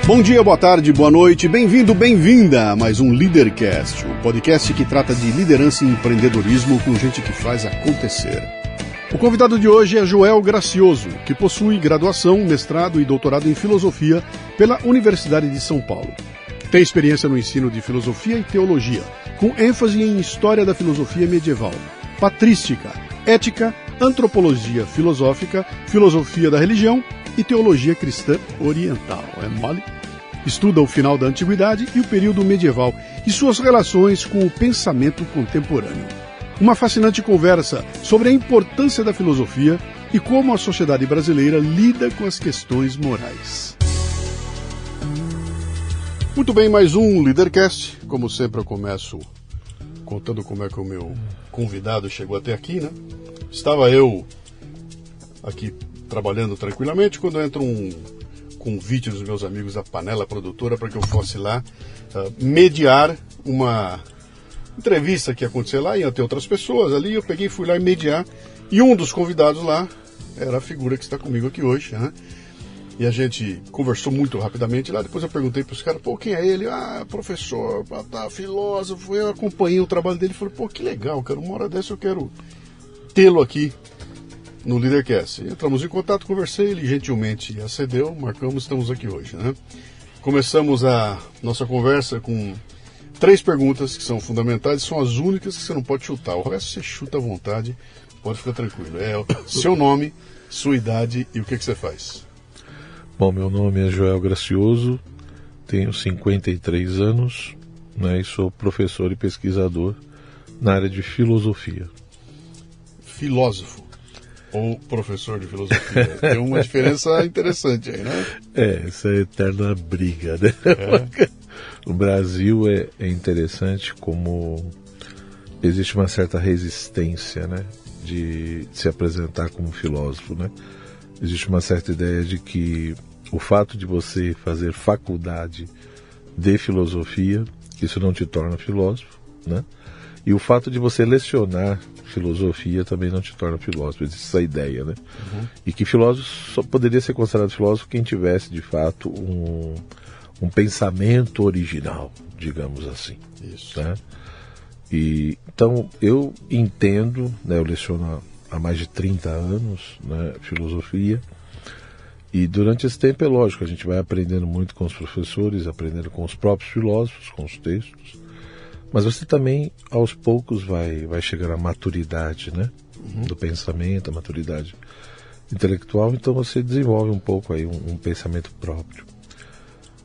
Bom dia, boa tarde, boa noite, bem-vindo, bem-vinda a mais um Leadercast, um podcast que trata de liderança e empreendedorismo com gente que faz acontecer. O convidado de hoje é Joel Gracioso, que possui graduação, mestrado e doutorado em filosofia pela Universidade de São Paulo. Tem experiência no ensino de filosofia e teologia, com ênfase em história da filosofia medieval, patrística, ética, antropologia filosófica, filosofia da religião e teologia cristã oriental. É mole? Estuda o final da antiguidade e o período medieval e suas relações com o pensamento contemporâneo. Uma fascinante conversa sobre a importância da filosofia e como a sociedade brasileira lida com as questões morais. Muito bem, mais um Leadercast. Como sempre eu começo contando como é que o meu convidado chegou até aqui, né? Estava eu aqui trabalhando tranquilamente quando entra um convite dos meus amigos da Panela Produtora para que eu fosse lá mediar uma entrevista que ia acontecer lá, ia ter outras pessoas ali, eu peguei e fui lá mediar, e um dos convidados lá era a figura que está comigo aqui hoje, né? E a gente conversou muito rapidamente lá, depois eu perguntei para os caras, pô, quem é ele? Ah, professor, filósofo, eu acompanhei o trabalho dele, falei, pô, que legal, cara, uma hora dessa eu quero tê-lo aqui no Leadercast. Entramos em contato, conversei, ele gentilmente acedeu, marcamos, estamos aqui hoje, né? Começamos a nossa conversa com 3 perguntas que são fundamentais, são as únicas que você não pode chutar. O resto você chuta à vontade, pode ficar tranquilo. É o seu nome, sua idade e o que você faz. Bom, meu nome é Joel Gracioso, tenho 53 anos, né, e sou professor e pesquisador na área de filosofia. Filósofo ou professor de filosofia? Tem uma diferença interessante aí, né? Essa é a eterna briga, né? É. O Brasil é interessante como existe uma certa resistência, né, de se apresentar como filósofo, né? Existe uma certa ideia de que o fato de você fazer faculdade de filosofia, isso não te torna filósofo, né? E o fato de você lecionar filosofia também não te torna filósofo. Existe essa ideia, né? Uhum. E que filósofo só poderia ser considerado filósofo quem tivesse, de fato, um pensamento original, digamos assim. Isso. Né? E, então, eu entendo, né, eu leciono há mais de 30 anos, né, filosofia, e durante esse tempo é lógico, a gente vai aprendendo muito com os professores, aprendendo com os próprios filósofos, com os textos, mas você também, aos poucos, vai chegando à maturidade, né, do pensamento, a maturidade intelectual, então você desenvolve um pouco aí um pensamento próprio.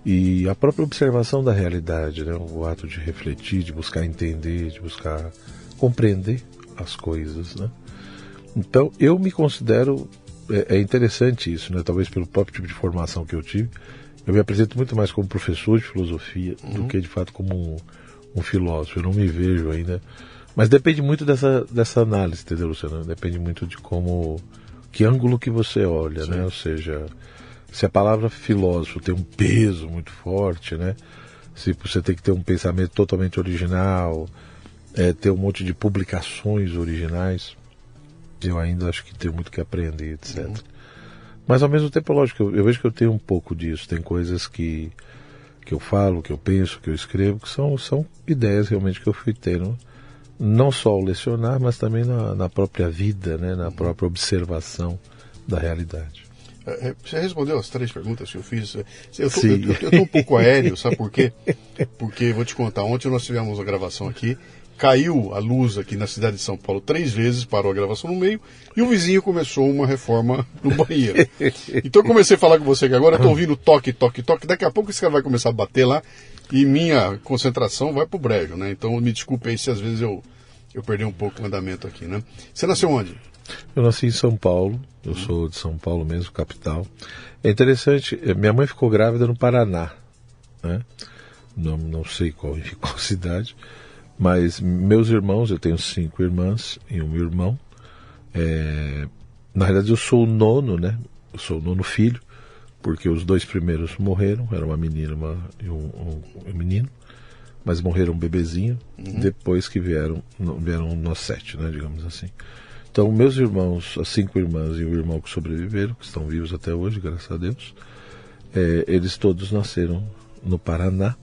E a própria observação da realidade, né, o ato de refletir, de buscar entender, de buscar compreender as coisas, né. Então, eu me considero, é interessante isso, né? Talvez pelo próprio tipo de formação que eu tive, eu me apresento muito mais como professor de filosofia do que, de fato, como um filósofo. Eu não me vejo ainda, mas depende muito dessa análise, entendeu, Luciano? Depende muito de que ângulo que você olha, né? Ou seja, se a palavra filósofo tem um peso muito forte, né? Se você tem que ter um pensamento totalmente original, ter um monte de publicações originais, eu ainda acho que tenho muito que aprender, etc. Mas ao mesmo tempo, lógico, eu vejo que eu tenho um pouco disso. Tem coisas que eu falo, que eu penso, que eu escrevo, que são ideias realmente que eu fui tendo, não só ao lecionar, mas também na própria vida, né, na própria observação da realidade. Você respondeu as 3 perguntas que eu fiz. Eu tô um pouco aéreo, sabe por quê? Porque, vou te contar, ontem nós tivemos uma gravação aqui, caiu a luz aqui na cidade de São Paulo 3 vezes, parou a gravação no meio, e o vizinho começou uma reforma no banheiro. Então eu comecei a falar com você que agora eu tô ouvindo toque, toque, toque, daqui a pouco esse cara vai começar a bater lá, e minha concentração vai pro brejo, né? Então me desculpe aí se às vezes eu perdi um pouco o andamento aqui, né? Você nasceu onde? Eu nasci em São Paulo, eu sou de São Paulo mesmo, capital. É interessante, minha mãe ficou grávida no Paraná, né? Não sei qual cidade, mas meus irmãos, eu tenho 5 irmãs e um irmão. Na realidade eu sou o 9º, né? Eu sou o 9º filho, porque os 2 primeiros morreram, era uma menina e um menino, mas morreram bebezinho, depois que vieram nós 7, né, digamos assim. Então, meus irmãos, as 5 irmãs e o irmão que sobreviveram, que estão vivos até hoje, graças a Deus, eles todos nasceram no Paraná.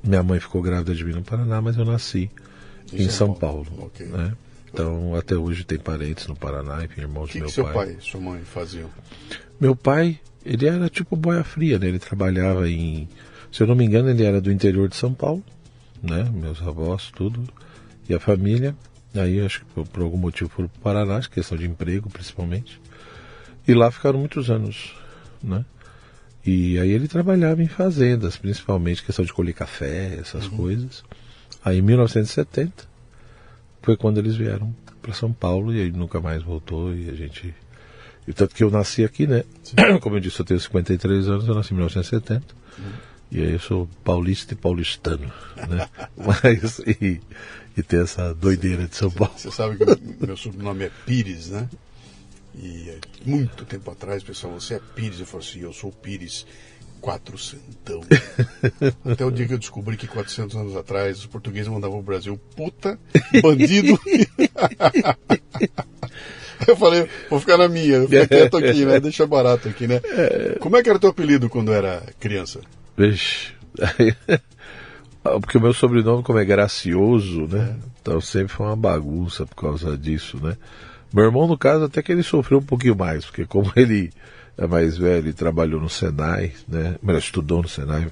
Minha mãe ficou grávida de mim no Paraná, mas eu nasci em São Paulo. Okay. Né? Então, até hoje tem parentes no Paraná, enfim, irmãos do meu pai. O que seu pai e sua mãe faziam? Meu pai, ele era tipo boia fria, né? Ele trabalhava em... Se eu não me engano, ele era do interior de São Paulo, né? Meus avós, tudo, e a família. Aí, acho que por algum motivo foram para o Paraná, questão de emprego, principalmente. E lá ficaram muitos anos, né? E aí ele trabalhava em fazendas, principalmente questão de colher café, essas coisas. Aí, em 1970, foi quando eles vieram para São Paulo, e aí nunca mais voltou, e a gente... E tanto que eu nasci aqui, né? Sim. Como eu disse, eu tenho 53 anos, eu nasci em 1970. E aí eu sou paulista e paulistano, né? Mas, e tem essa doideira de São Paulo. Você sabe que meu sobrenome é Pires, né? E muito tempo atrás, pessoal, você é Pires? Eu falei assim, eu sou Pires 400. Até o dia que eu descobri que 400 anos atrás os portugueses mandavam o Brasil puta, bandido. Eu falei, vou ficar na minha, eu fico quieto aqui, né? Deixa barato aqui, né? Como é que era o teu apelido quando era criança? Vixe. Porque o meu sobrenome, como é Gracioso, né? Então sempre foi uma bagunça por causa disso, né? Meu irmão, no caso, até que ele sofreu um pouquinho mais, porque como ele é mais velho e trabalhou no Senai, né? Mas estudou no Senai,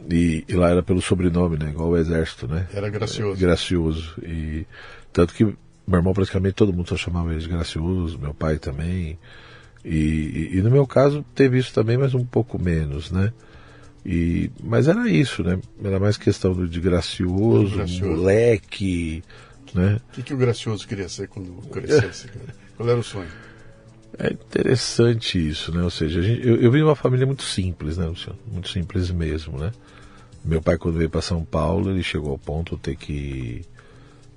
e lá era pelo sobrenome, né? Igual o Exército, né? Era Gracioso. Gracioso. E tanto que meu irmão, praticamente todo mundo só chamava ele de Gracioso, meu pai também. E no meu caso teve isso também, mas um pouco menos, né? Mas era isso, né? Era mais questão de gracioso, moleque, né? O que o Gracioso queria ser quando crescesse, cara? Qual era o sonho? É interessante isso, né? Ou seja, eu vim de uma família muito simples, né, Luciano? Muito simples mesmo, né? Meu pai, quando veio para São Paulo, ele chegou ao ponto de ter que...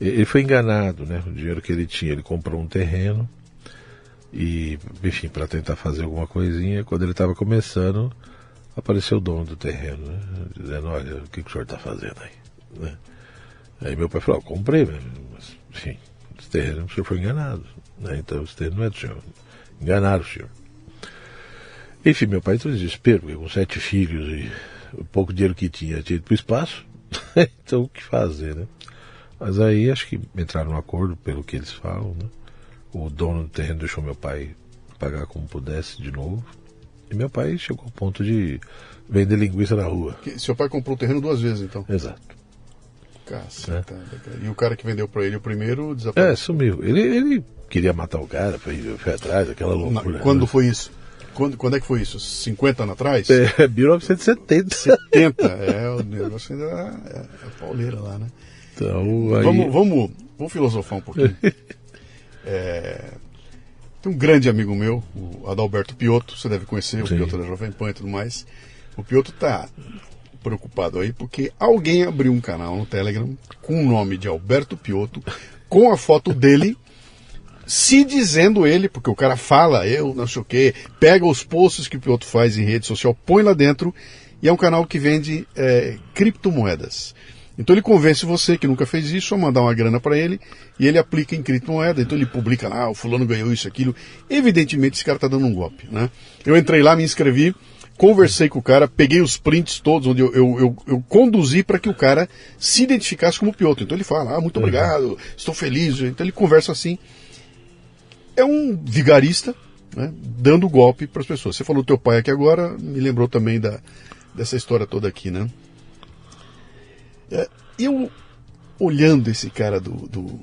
Ele foi enganado, né? O dinheiro que ele tinha, ele comprou um terreno e, enfim, para tentar fazer alguma coisinha. Quando ele estava começando, apareceu o dono do terreno, né? Dizendo, olha, o que o senhor está fazendo aí? Né? Aí meu pai falou, comprei, mas, enfim, esse terreno o senhor foi enganado, né? Então esse terreno não é do senhor, enganaram o senhor. Enfim, meu pai entrou em desespero, porque com 7 filhos e o pouco dinheiro que tinha ido para o espaço, então o que fazer, né? Mas aí acho que entraram no acordo, pelo que eles falam, né? O dono do terreno deixou meu pai pagar como pudesse de novo. E meu pai chegou ao ponto de vender linguiça na rua. Seu pai comprou o terreno 2 vezes, então? Exato. Caceta. E o cara que vendeu para ele o primeiro desapareceu? Sumiu. Ele queria matar o cara, foi atrás, aquela loucura. Quando foi isso? Quando é que foi isso? 50 anos atrás? 1970. 70, o negócio ainda é a pauleira lá, né? Então, aí... Vamos filosofar um pouquinho. Tem um grande amigo meu, o Adalberto Piotto, você deve conhecer, o Piotto da Jovem Pan e tudo mais. O Piotto está preocupado aí porque alguém abriu um canal no Telegram com o nome de Alberto Piotto, com a foto dele, se dizendo ele, porque o cara fala, eu não sei o quê, pega os posts que o Piotto faz em rede social, põe lá dentro, e é um canal que vende criptomoedas. Então ele convence você que nunca fez isso a mandar uma grana para ele e ele aplica em criptomoeda. Então ele publica lá, o fulano ganhou isso, aquilo. Evidentemente esse cara está dando um golpe, né? Eu entrei lá, me inscrevi, conversei com o cara, peguei os prints todos onde eu conduzi para que o cara se identificasse como Piotto. Então ele fala, muito obrigado, estou feliz. Então ele conversa assim. É um vigarista, né, dando golpe para as pessoas. Você falou do teu pai aqui agora, me lembrou também dessa história toda aqui, né? Eu, olhando esse cara do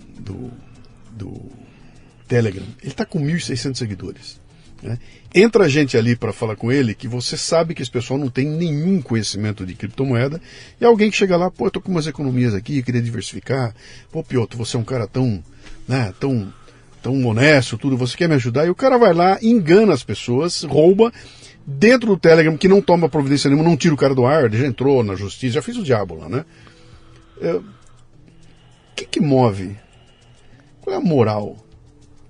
Telegram, ele está com 1.600 seguidores. Né? Entra gente ali para falar com ele que você sabe que esse pessoal não tem nenhum conhecimento de criptomoeda, e alguém que chega lá, eu tô com umas economias aqui, queria diversificar, Piotto, você é um cara tão honesto, tudo, você quer me ajudar? E o cara vai lá, engana as pessoas, rouba, dentro do Telegram, que não toma providência nenhuma, não tira o cara do ar, já entrou na justiça, já fez o diabo lá, né? O que move? Qual é a moral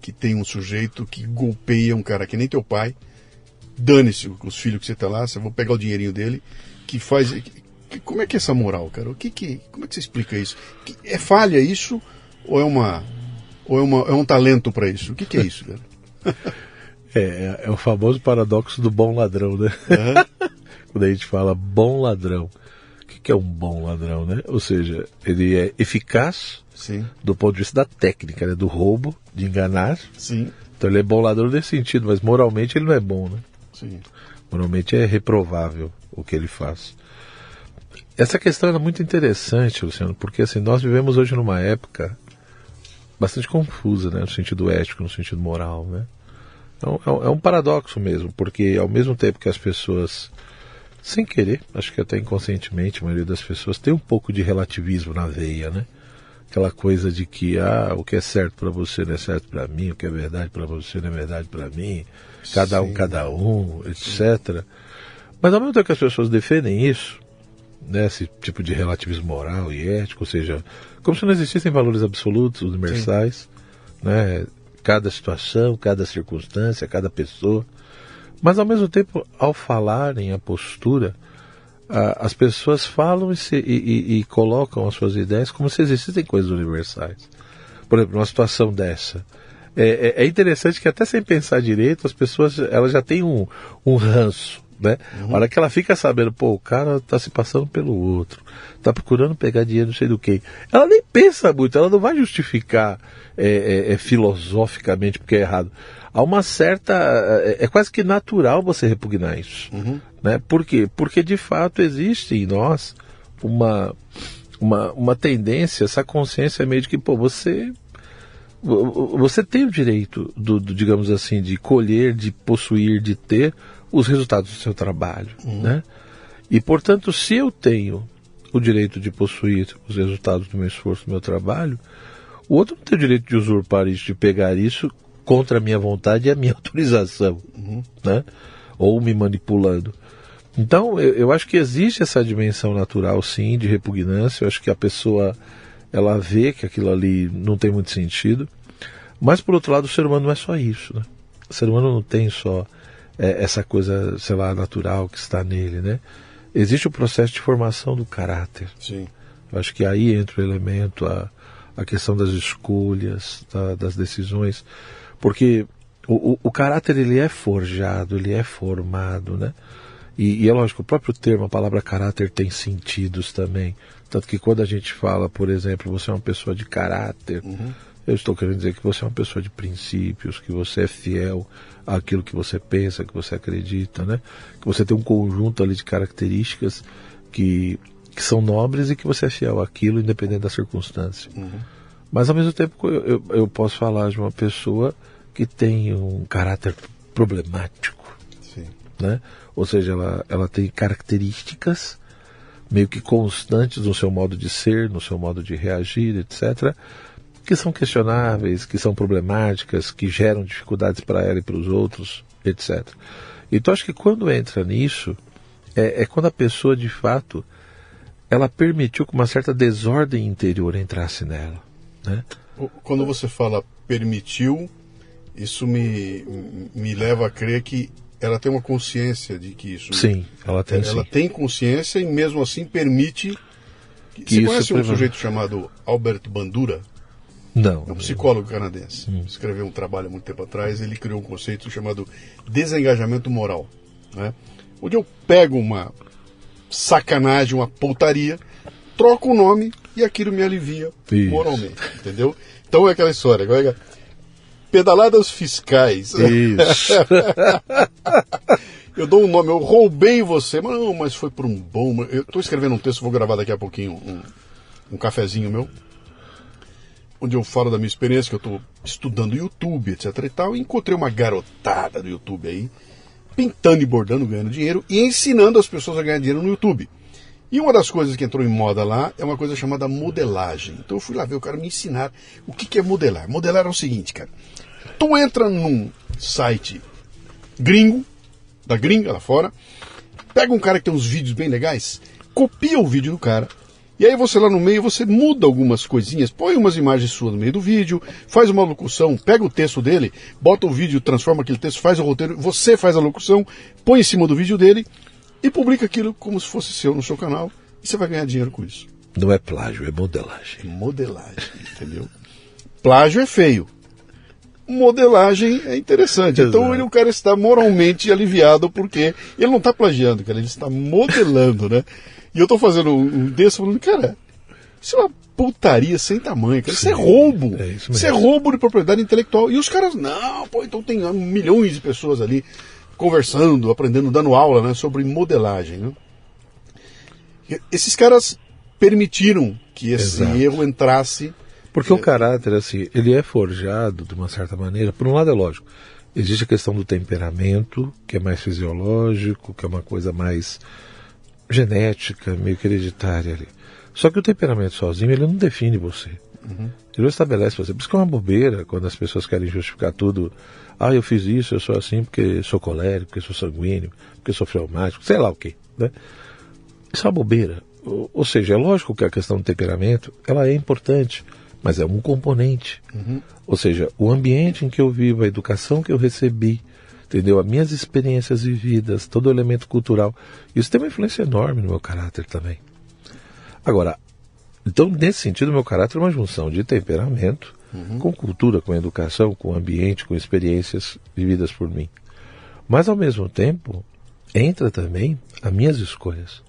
que tem um sujeito que golpeia um cara que nem teu pai, dane-se os filhos que você tá lá, você vai pegar o dinheirinho dele, que faz... Como é que é essa moral, cara? Como é que você explica isso? É falha isso ou é um talento para isso? O que é isso, cara? É o famoso paradoxo do bom ladrão, né? quando a gente fala bom ladrão. O que é um bom ladrão, né? Ou seja, ele é eficaz Sim. do ponto de vista da técnica, né? Do roubo, de enganar. Sim. Então ele é bom ladrão nesse sentido, mas moralmente ele não é bom, né? Sim. Moralmente é reprovável o que ele faz. Essa questão é muito interessante, Luciano, porque assim, nós vivemos hoje numa época bastante confusa, né? No sentido ético, no sentido moral, né? Então, é um paradoxo mesmo, porque ao mesmo tempo que as pessoas, sem querer, acho que até inconscientemente, a maioria das pessoas tem um pouco de relativismo na veia, né? Aquela coisa de que o que é certo para você não é certo para mim, o que é verdade para você não é verdade para mim, cada um, etc. Mas ao mesmo tempo que as pessoas defendem isso, né, esse tipo de relativismo moral e ético, ou seja, como se não existissem valores absolutos, universais, né? Cada situação, cada circunstância, cada pessoa. Mas ao mesmo tempo, ao falarem a postura, as pessoas falam e colocam as suas ideias como se existissem coisas universais. Por exemplo, numa situação dessa, é interessante que até sem pensar direito, as pessoas elas já têm um ranço, né? A hora que ela fica sabendo, o cara está se passando pelo outro, está procurando pegar dinheiro não sei do que, ela nem pensa muito, ela não vai justificar filosoficamente porque é errado. Há uma certa... É quase que natural você repugnar isso. Né? Por quê? Porque de fato existe em nós uma tendência, essa consciência meio de que você tem o direito, digamos assim, de colher, de possuir, de ter os resultados do seu trabalho. Né? E portanto, se eu tenho o direito de possuir os resultados do meu esforço, do meu trabalho, o outro não tem o direito de usurpar isso, de pegar isso contra a minha vontade e a minha autorização, né? Ou me manipulando. Então, eu acho que existe essa dimensão natural, sim, de repugnância. Eu acho que a pessoa, ela vê que aquilo ali não tem muito sentido. Mas, por outro lado, o ser humano não é só isso, né? O ser humano não tem só essa coisa, sei lá, natural que está nele, né? Existe o processo de formação do caráter. Sim. Eu acho que aí entra o elemento, a questão das escolhas, das decisões. Porque o caráter, ele é forjado, ele é formado, né? E é lógico, o próprio termo, a palavra caráter tem sentidos também. Tanto que quando a gente fala, por exemplo, você é uma pessoa de caráter, eu estou querendo dizer que você é uma pessoa de princípios, que você é fiel àquilo que você pensa, que você acredita, né? Que você tem um conjunto ali de características que são nobres e que você é fiel àquilo, independente da circunstância. Mas ao mesmo tempo eu posso falar de uma pessoa que tem um caráter problemático. Sim. Né? Ou seja, ela tem características meio que constantes no seu modo de ser, no seu modo de reagir, etc., que são questionáveis, que são problemáticas, que geram dificuldades para ela e para os outros, etc. Então acho que quando entra nisso, é quando a pessoa de fato ela permitiu que uma certa desordem interior entrasse nela. Né? Quando você fala permitiu, isso me leva a crer que ela tem uma consciência de que isso... Sim, ela tem sim. Ela tem consciência e mesmo assim permite... Você conhece um sujeito chamado Albert Bandura? Não. É um psicólogo canadense. Escreveu um trabalho há muito tempo atrás. Ele criou um conceito chamado desengajamento moral. Né? Onde eu pego uma sacanagem, uma pontaria, troco o nome e aquilo me alivia moralmente. Entendeu? Então é aquela história. Pedaladas fiscais. Isso. Eu dou um nome, eu roubei você, mas não, mas foi por um bom... Eu estou escrevendo um texto, vou gravar daqui a pouquinho um cafezinho meu, onde eu falo da minha experiência, que eu estou estudando YouTube, etc e tal, e encontrei uma garotada do YouTube aí, pintando e bordando, ganhando dinheiro, e ensinando as pessoas a ganhar dinheiro no YouTube. E uma das coisas que entrou em moda lá é uma coisa chamada modelagem. Então eu fui lá ver o cara me ensinar o que é modelar. Modelar é o seguinte, cara. Tu entra num site gringo, da gringa lá fora, pega um cara que tem uns vídeos bem legais, copia o vídeo do cara, e aí você lá no meio, você muda algumas coisinhas, põe umas imagens suas no meio do vídeo, faz uma locução, pega o texto dele, bota o vídeo, transforma aquele texto, faz o roteiro, você faz a locução, põe em cima do vídeo dele e publica aquilo como se fosse seu no seu canal, e você vai ganhar dinheiro com isso. Não é plágio, é modelagem. É modelagem, entendeu? Plágio é feio. modelagem é interessante. Exato. Então o cara está moralmente aliviado porque ele não está plagiando, cara, ele está modelando, né? E eu estou fazendo um desse falando, cara, isso é uma putaria sem tamanho, cara. Isso é roubo. Isso é roubo de propriedade intelectual. E os caras, não, pô, então tem milhões de pessoas ali conversando, aprendendo, dando aula, né, sobre modelagem, né? Esses caras permitiram que esse erro entrasse. Porque o caráter, assim, ele é forjado de uma certa maneira. Por um lado é lógico, existe a questão do temperamento, que é mais fisiológico, que é uma coisa mais genética, meio que hereditária ali. Só que o temperamento sozinho, ele não define você. Ele não estabelece você. Por isso que é uma bobeira quando as pessoas querem justificar tudo. Ah, eu fiz isso, eu sou assim porque sou colérico, porque sou sanguíneo, porque sou fleumático, sei lá o quê, né? Isso é uma bobeira. Ou seja, é lógico que a questão do temperamento, ela é importante, mas é um componente. Ou seja, o ambiente em que eu vivo, a educação que eu recebi, entendeu? As minhas experiências vividas, todo o elemento cultural, isso tem uma influência enorme no meu caráter também. Agora, então, nesse sentido, meu caráter é uma junção de temperamento com cultura, com educação, com ambiente, com experiências vividas por mim. Mas, ao mesmo tempo, entra também as minhas escolhas,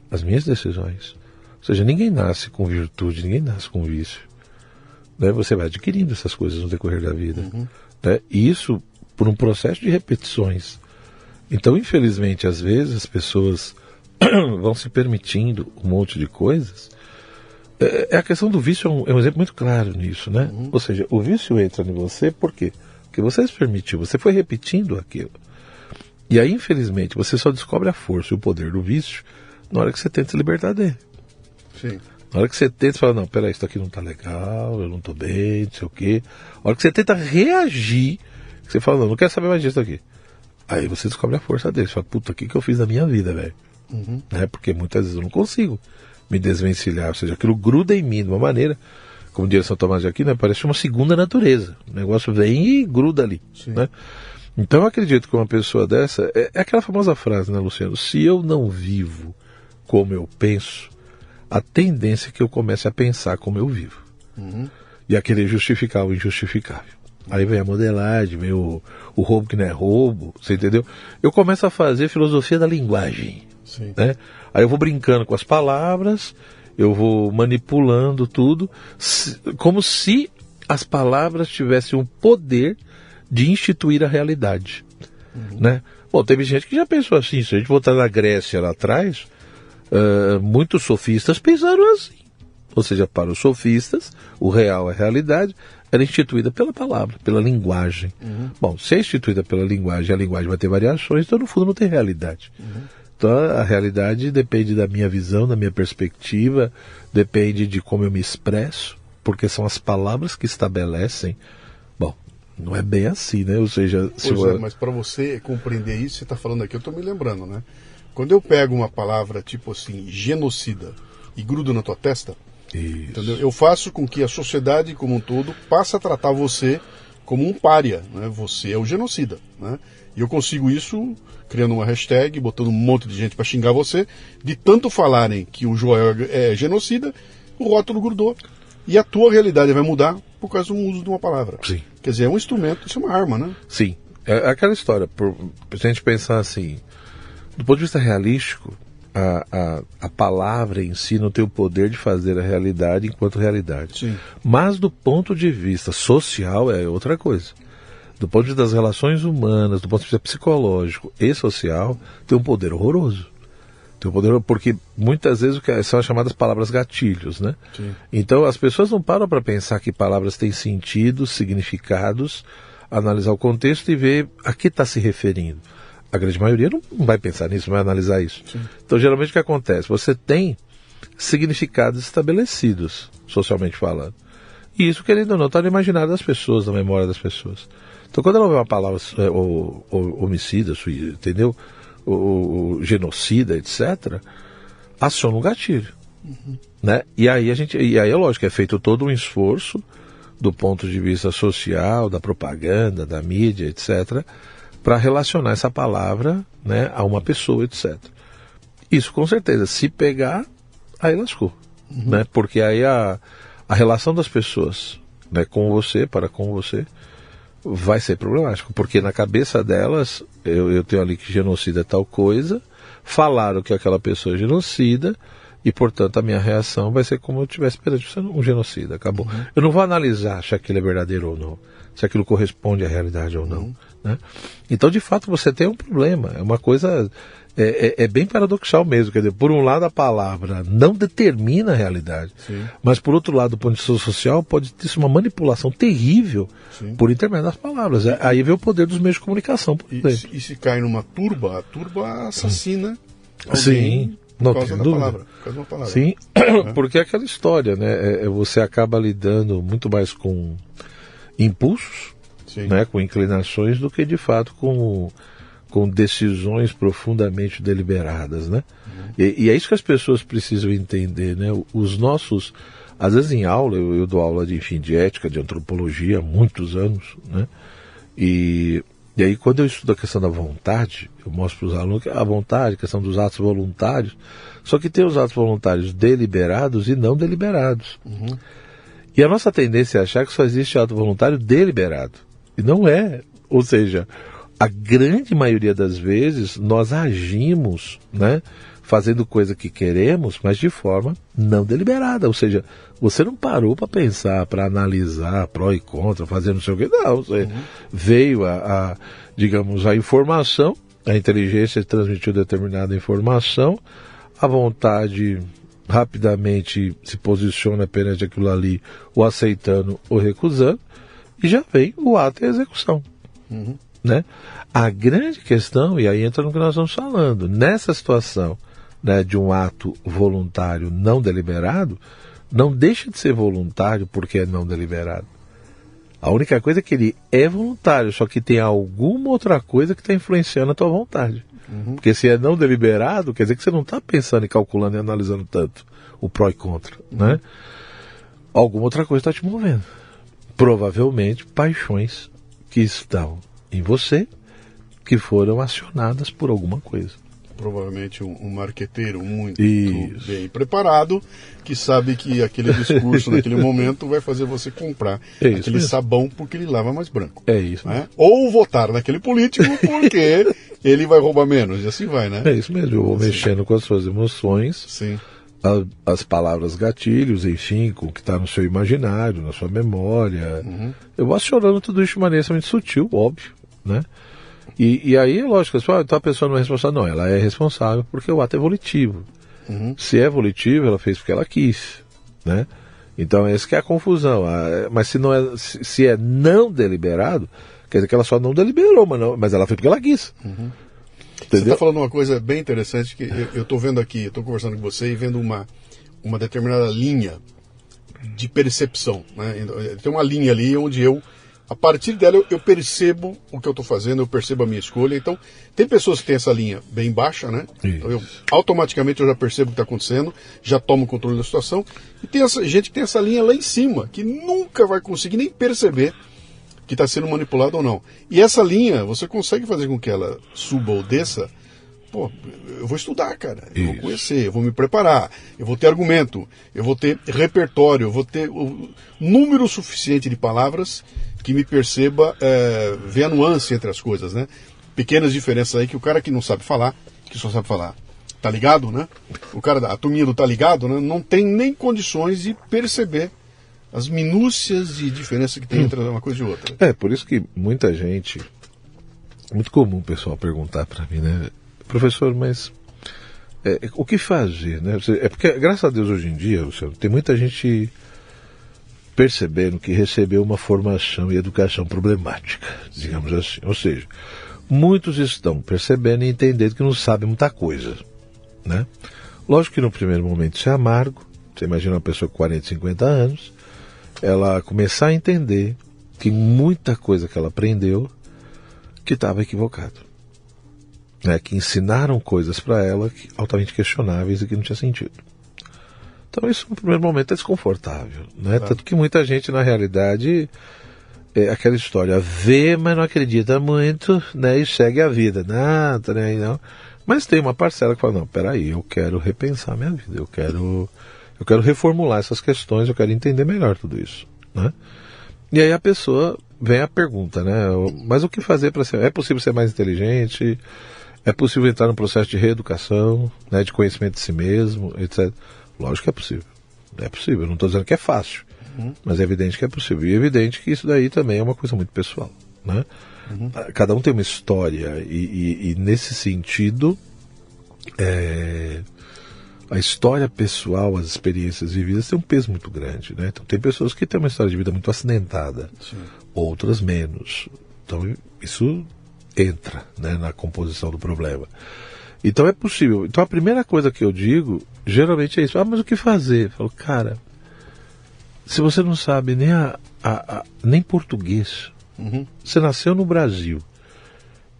as minhas decisões. Ou seja, ninguém nasce com virtude, ninguém nasce com vício. Né? Você vai adquirindo essas coisas no decorrer da vida. Né? E isso por um processo de repetições. Então, infelizmente, às vezes as pessoas vão se permitindo um monte de coisas. A questão do vício é um exemplo muito claro nisso, né? Ou seja, o vício entra em você por quê? Porque você se permitiu, você foi repetindo aquilo. E aí, infelizmente, você só descobre a força e o poder do vício na hora que você tenta se libertar dele. Sim. Na hora que você tenta falar, não, peraí, isso aqui não tá legal, eu não tô bem, não sei o quê. Na hora que você tenta reagir, você fala, não quero saber mais disso aqui. Aí você descobre a força dele. Você fala, puta, o que eu fiz da minha vida, velho? Né? Porque muitas vezes eu não consigo me desvencilhar. Ou seja, aquilo gruda em mim de uma maneira, como diz São Tomás de Aquino, né? Parece uma segunda natureza. O negócio vem e gruda ali. Né? Então eu acredito que uma pessoa dessa, é aquela famosa frase, né, Luciano? Se eu não vivo como eu penso, a tendência é que eu comece a pensar como eu vivo. E a querer justificar o injustificável. Aí vem a modelagem, vem o roubo que não é roubo, você entendeu? Eu começo a fazer filosofia da linguagem. Né? Aí eu vou brincando com as palavras, eu vou manipulando tudo, como se as palavras tivessem o poder de instituir a realidade. Né? Bom, teve gente que já pensou assim, se a gente voltar na Grécia lá atrás, muitos sofistas pensaram assim. Ou seja, para os sofistas, o real, a realidade, era instituída pela palavra, pela linguagem. Bom, se é instituída pela linguagem, a linguagem vai ter variações, então no fundo não tem realidade. Então a realidade depende da minha visão, da minha perspectiva, depende de como eu me expresso, porque são as palavras que estabelecem. Bom, não é bem assim, né? Ou seja... mas para você compreender isso, você está falando aqui, eu estou me lembrando, né? Quando eu pego uma palavra tipo assim, genocida, e grudo na tua testa, entendeu? Eu faço com que a sociedade como um todo passe a tratar você como um pária, né? Você é o genocida, né? E eu consigo isso criando uma hashtag, botando um monte de gente para xingar você, de tanto falarem que o Joel é genocida, o rótulo grudou. E a tua realidade vai mudar por causa do uso de uma palavra. Sim. Quer dizer, é um instrumento, isso é uma arma, né? Sim. É aquela história, se a gente pensar assim, do ponto de vista realístico, a palavra em si não tem o poder de fazer a realidade enquanto realidade. Sim. Mas do ponto de vista social é outra coisa. Do ponto de vista das relações humanas, do ponto de vista psicológico e social, tem um poder horroroso. Tem um poder, porque muitas vezes são as chamadas palavras gatilhos, né? Sim. Então as pessoas não param para pensar que palavras têm sentidos, significados, analisar o contexto e ver a que está se referindo. A grande maioria não vai pensar nisso, não vai analisar isso. Sim. Então, geralmente, o que acontece? Você tem significados estabelecidos, socialmente falando. E isso, querendo ou não, está no imaginário das pessoas, na memória das pessoas. Então, quando ela vê uma palavra homicida, entendeu? O genocida, etc., aciona um gatilho. Né? E aí é lógico, é feito todo um esforço do ponto de vista social, da propaganda, da mídia, etc., para relacionar essa palavra, né, a uma pessoa, etc. Isso, com certeza, se pegar, aí lascou. Né? Porque aí a relação das pessoas, né, com você, para com você, vai ser problemático, porque na cabeça delas, eu tenho ali que genocida é tal coisa, falaram que aquela pessoa é genocida, e portanto a minha reação vai ser como eu estivesse perante um genocida, acabou. Eu não vou analisar se aquilo é verdadeiro ou não, se aquilo corresponde à realidade ou não, né? Então de fato você tem um problema, é uma coisa... É bem paradoxal mesmo, quer dizer, por um lado a palavra não determina a realidade, mas por outro lado, do ponto de vista social, pode ter uma manipulação terrível por intermédio das palavras. Aí vem o poder dos meios de comunicação. E se cai numa turba, a turba assassina alguém. Sim, não tem dúvida. Por causa de uma palavra. Sim, porque é aquela história, né? Você acaba lidando muito mais com impulsos, né? Com inclinações, do que de fato com decisões profundamente deliberadas, né? E é isso que as pessoas precisam entender, né? Os nossos, às vezes em aula, eu dou aula de ética, de antropologia há muitos anos, né? E aí quando eu estudo a questão da vontade, eu mostro para os alunos que a vontade, a questão dos atos voluntários, só que tem os atos voluntários deliberados e não deliberados. E a nossa tendência é achar que só existe ato voluntário deliberado. E não é. Ou seja, a grande maioria das vezes nós agimos, né, fazendo coisa que queremos, mas de forma não deliberada. Ou seja, você não parou para pensar, para analisar pró e contra, fazer não sei o quê. Não, você veio digamos, a informação, a inteligência transmitiu determinada informação, a vontade rapidamente se posiciona perante aquilo ali, ou aceitando ou recusando, e já vem o ato e a execução. Né? A grande questão, e aí entra no que nós estamos falando, nessa situação, né, de um ato voluntário não deliberado, não deixa de ser voluntário porque é não deliberado. A única coisa é que ele é voluntário, só que tem alguma outra coisa que está influenciando a tua vontade. Porque se é não deliberado, quer dizer que você não está pensando e calculando e analisando tanto o pró e contra, né? Alguma outra coisa está te movendo. Provavelmente paixões que estão em você, que foram acionadas por alguma coisa. Provavelmente um marqueteiro muito bem preparado, que sabe que aquele discurso naquele momento vai fazer você comprar aquele sabão porque ele lava mais branco. É isso. Né? Ou votar naquele político porque ele vai roubar menos, e assim vai, né? É isso mesmo, eu vou mexendo com as suas emoções, as palavras gatilhos, enfim, com o que está no seu imaginário, na sua memória. Eu vou acionando tudo isso de maneira extremamente sutil, óbvio, né? E aí é lógico, então a pessoa não é responsável. Não, ela é responsável porque o ato é volitivo. Se é volitivo, ela fez porque ela quis, né? Então essa que é a confusão. Mas se é não deliberado, quer dizer que ela só não deliberou, mas ela fez porque ela quis. Você está falando uma coisa bem interessante que eu estou vendo aqui, estou conversando com você e vendo uma determinada linha de percepção, né? Tem uma linha ali onde a partir dela eu percebo o que eu estou fazendo, eu percebo a minha escolha. Então, tem pessoas que têm essa linha bem baixa, né? Então, automaticamente eu já percebo o que está acontecendo, já tomo o controle da situação. E tem gente que tem essa linha lá em cima, que nunca vai conseguir nem perceber que está sendo manipulado ou não. E essa linha, você consegue fazer com que ela suba ou desça. Pô, eu vou estudar, cara, eu vou conhecer, eu vou me preparar, eu vou ter argumento, eu vou ter repertório, eu vou ter o número suficiente de palavras que me perceba ver a nuance entre as coisas, né? Pequenas diferenças aí que o cara que não sabe falar, que só sabe falar, tá ligado, né? O cara a turminha do tá ligado, né? Não tem nem condições de perceber as minúcias de diferença que tem entre uma coisa e outra. É, por isso que muita gente, muito comum o pessoal perguntar para mim, né? Professor, mas o que fazer, né? É porque, graças a Deus, hoje em dia, Luciano, tem muita gente percebendo que recebeu uma formação e educação problemática, digamos assim. Ou seja, muitos estão percebendo e entendendo que não sabem muita coisa, né? Lógico que no primeiro momento isso é amargo. Você imagina uma pessoa com 40, 50 anos, ela começar a entender que muita coisa que ela aprendeu que estava equivocado. Né, que ensinaram coisas para ela altamente questionáveis e que não tinha sentido. Então isso no primeiro momento é desconfortável, né? Tanto que muita gente na realidade é aquela história, vê, mas não acredita muito, né? E segue a vida, nada, né? Não. Mas tem uma parcela que fala, não, peraí, eu quero repensar minha vida, eu quero reformular essas questões, eu quero entender melhor tudo isso, né? E aí a pessoa vem a pergunta, né? Mas o que fazer para ser... É possível ser mais inteligente? É possível entrar no processo de reeducação, né, de conhecimento de si mesmo, etc. Lógico que é possível. É possível. Eu não estou dizendo que é fácil, mas é evidente que é possível. E é evidente que isso daí também é uma coisa muito pessoal, né? Cada um tem uma história e nesse sentido, a história pessoal, as experiências vividas têm um peso muito grande, né? Então tem pessoas que têm uma história de vida muito acidentada, outras menos. Então isso entra, né, na composição do problema. Então é possível. Então a primeira coisa que eu digo, geralmente é isso. Mas o que fazer? Eu falo, cara, se você não sabe nem português, você nasceu no Brasil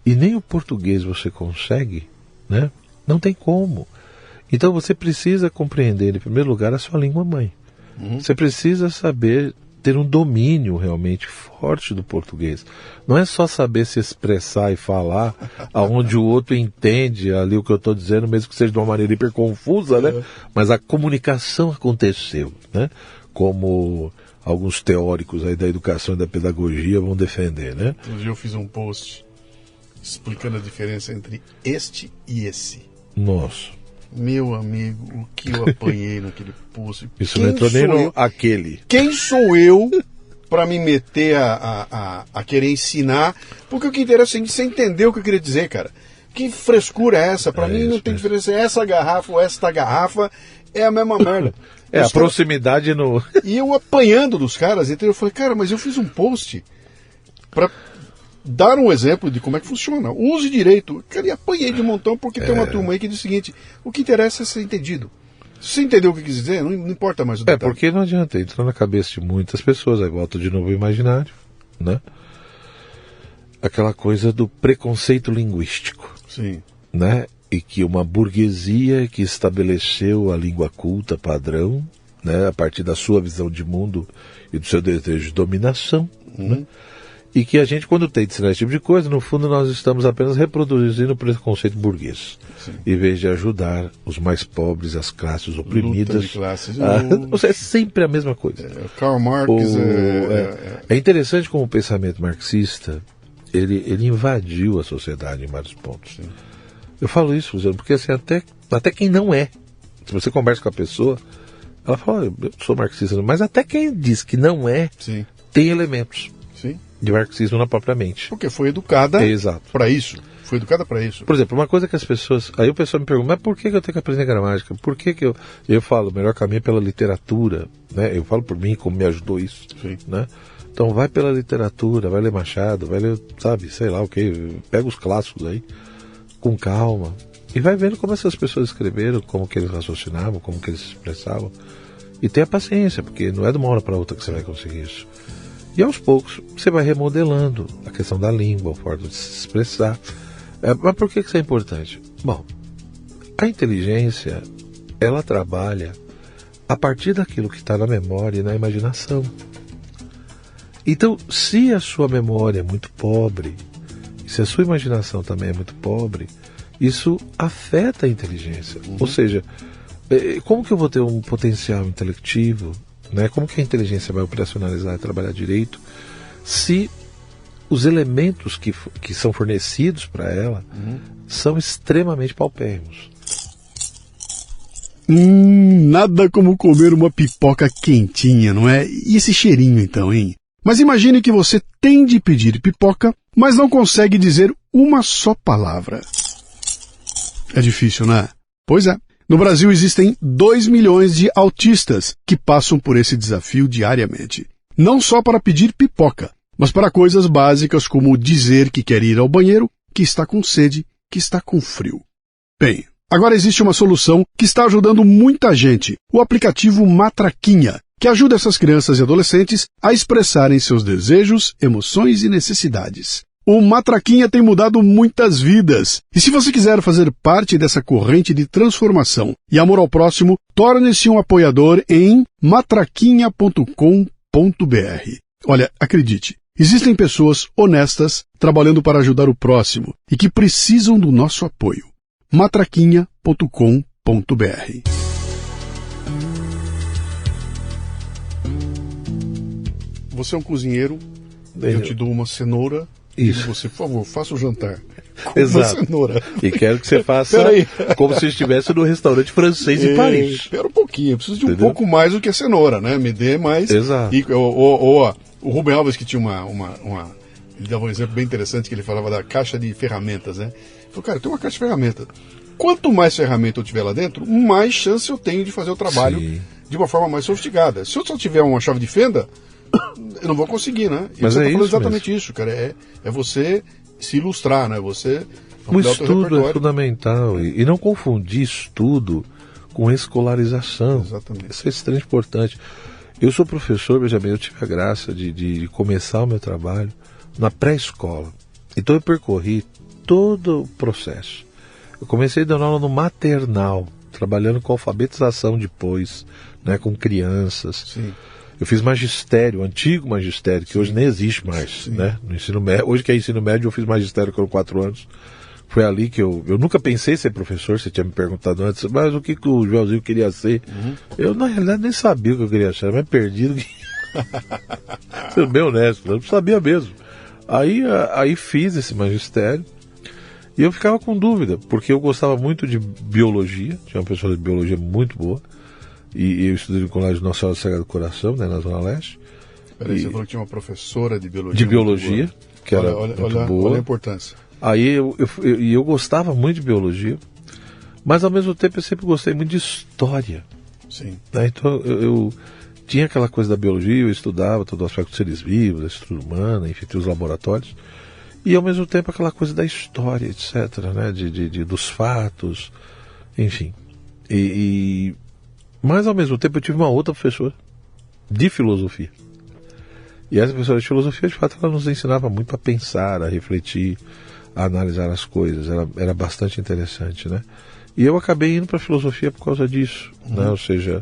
e nem o português você consegue, né? Não tem como. Então você precisa compreender, em primeiro lugar, a sua língua mãe. Você precisa saber ter um domínio realmente forte do português. Não é só saber se expressar e falar aonde o outro entende ali o que eu estou dizendo, mesmo que seja de uma maneira hiper confusa, né? Mas a comunicação aconteceu, né? Como alguns teóricos aí da educação e da pedagogia vão defender, né? Hoje eu fiz um post explicando a diferença entre este e esse. Nossa. Meu amigo, o que eu apanhei naquele post. Isso não entrou nem no aquele. Quem sou eu para me meter a querer ensinar? Porque o que interessa é você entender o que eu queria dizer, cara. Que frescura é essa? Para mim não tem diferença. Essa garrafa ou esta garrafa é a mesma merda. A proximidade no... E eu apanhando dos caras, então eu falei, cara, mas eu fiz um post para dar um exemplo de como é que funciona. Use direito. Cara, e apanhei de montão porque tem uma turma aí que diz o seguinte: o que interessa é ser entendido. Se você entendeu o que quis dizer, não importa mais o detalhe. Porque não adianta, entra na cabeça de muitas pessoas, aí volta de novo o imaginário, né? Aquela coisa do preconceito linguístico. Sim. Né? E que uma burguesia que estabeleceu a língua culta padrão, né, a partir da sua visão de mundo e do seu desejo de dominação, né? E que a gente, quando tem de ensinar esse tipo de coisa, no fundo nós estamos apenas reproduzindo o preconceito burguês, em vez de ajudar os mais pobres, as classes oprimidas. Luta de classes. Ou seja, é sempre a mesma coisa. Karl Marx é interessante como o pensamento marxista ele invadiu a sociedade em vários pontos. Sim. Eu falo isso, porque assim, até quem não é, se você conversa com a pessoa, ela fala, eu sou marxista, mas até quem diz que não é, tem elementos. Sim. De marxismo na própria mente. Porque foi educada para isso. Foi educada para isso. Por exemplo, uma coisa que as pessoas... Aí o pessoal me pergunta, mas por que eu tenho que aprender gramática? Por que eu... Eu falo, o melhor caminho é pela literatura, né? Eu falo por mim, como me ajudou isso, né? Então vai pela literatura, vai ler Machado, vai ler, sabe, sei lá o que, pega os clássicos aí, com calma, e vai vendo como essas pessoas escreveram, como que eles raciocinavam, como que eles se expressavam. E tenha paciência, porque não é de uma hora para outra que você vai conseguir isso. E aos poucos você vai remodelando a questão da língua, a forma de se expressar. Mas por que isso é importante? Bom, a inteligência, ela trabalha a partir daquilo que está na memória e na imaginação. Então, se a sua memória é muito pobre, e se a sua imaginação também é muito pobre, isso afeta a inteligência. Ou seja, como que eu vou ter um potencial intelectivo, né? Como que a inteligência vai operacionalizar e trabalhar direito se os elementos que são fornecidos para ela são extremamente paupérrimos? Nada como comer uma pipoca quentinha, não é? E esse cheirinho então, hein? Mas imagine que você tem de pedir pipoca, mas não consegue dizer uma só palavra. É difícil, né? Pois é. No Brasil existem 2 milhões de autistas que passam por esse desafio diariamente. Não só para pedir pipoca, mas para coisas básicas como dizer que quer ir ao banheiro, que está com sede, que está com frio. Bem, agora existe uma solução que está ajudando muita gente, o aplicativo Matraquinha, que ajuda essas crianças e adolescentes a expressarem seus desejos, emoções e necessidades. O Matraquinha tem mudado muitas vidas. E se você quiser fazer parte dessa corrente de transformação e amor ao próximo, torne-se um apoiador em matraquinha.com.br. Olha, acredite, existem pessoas honestas trabalhando para ajudar o próximo e que precisam do nosso apoio. matraquinha.com.br. Você é um cozinheiro eu te dou uma cenoura. Isso. E você, por favor, faça o jantar. Com Exato. uma cenoura. E quero que você faça como se estivesse no restaurante francês em Paris. Espera um pouquinho, eu preciso de Entendeu? um pouco mais do que a cenoura, né? Me dê mais. Exato. O Rubem Alves, que tinha ele dava um exemplo bem interessante, que ele falava da caixa de ferramentas, né? Ele falou, cara, eu tenho uma caixa de ferramentas. Quanto mais ferramenta eu tiver lá dentro, mais chance eu tenho de fazer o trabalho de uma forma mais sofisticada. Se eu só tiver uma chave de fenda, eu não vou conseguir, né? E Mas você é tá falando isso exatamente mesmo. isso, cara. É você se ilustrar, né? Você O ampliar o teu estudo é repertório. fundamental. E não confundir estudo com escolarização. Exatamente. Isso é extremamente importante. Eu sou professor, veja bem, eu tive a graça de começar o meu trabalho na pré-escola. Então eu percorri todo o processo. Eu comecei dando aula no maternal, trabalhando com alfabetização depois, né, com crianças. Sim. Eu fiz magistério, antigo magistério, que hoje nem existe mais, né? No ensino médio. Hoje que é ensino médio, eu fiz magistério com 4 anos. Foi ali que eu nunca pensei em ser professor, você tinha me perguntado antes, mas o que o Joãozinho queria ser? Eu, na realidade, nem sabia o que eu queria ser, era mais perdido que... Sendo bem honesto, eu não sabia mesmo. Aí fiz esse magistério e eu ficava com dúvida, porque eu gostava muito de biologia, tinha uma professora de biologia muito boa, e eu estudei no Colégio Nossa Senhora do Sagrado Coração, né, na Zona Leste. Peraí, você falou que tinha uma professora de biologia. De biologia, que era muito boa. Olha a importância. Aí eu gostava muito de biologia, mas ao mesmo tempo eu sempre gostei muito de história. Sim. Né? Então eu tinha aquela coisa da biologia, eu estudava todo o aspecto dos seres vivos, da estrutura humana, enfim, tinha os laboratórios. E ao mesmo tempo aquela coisa da história, etc., né? Dos fatos, enfim. Mas ao mesmo tempo eu tive uma outra professora de filosofia. E essa professora de filosofia, de fato, ela nos ensinava muito a pensar, a refletir, a analisar as coisas. Era bastante interessante, né? E eu acabei indo para a filosofia por causa disso, né? Ou seja,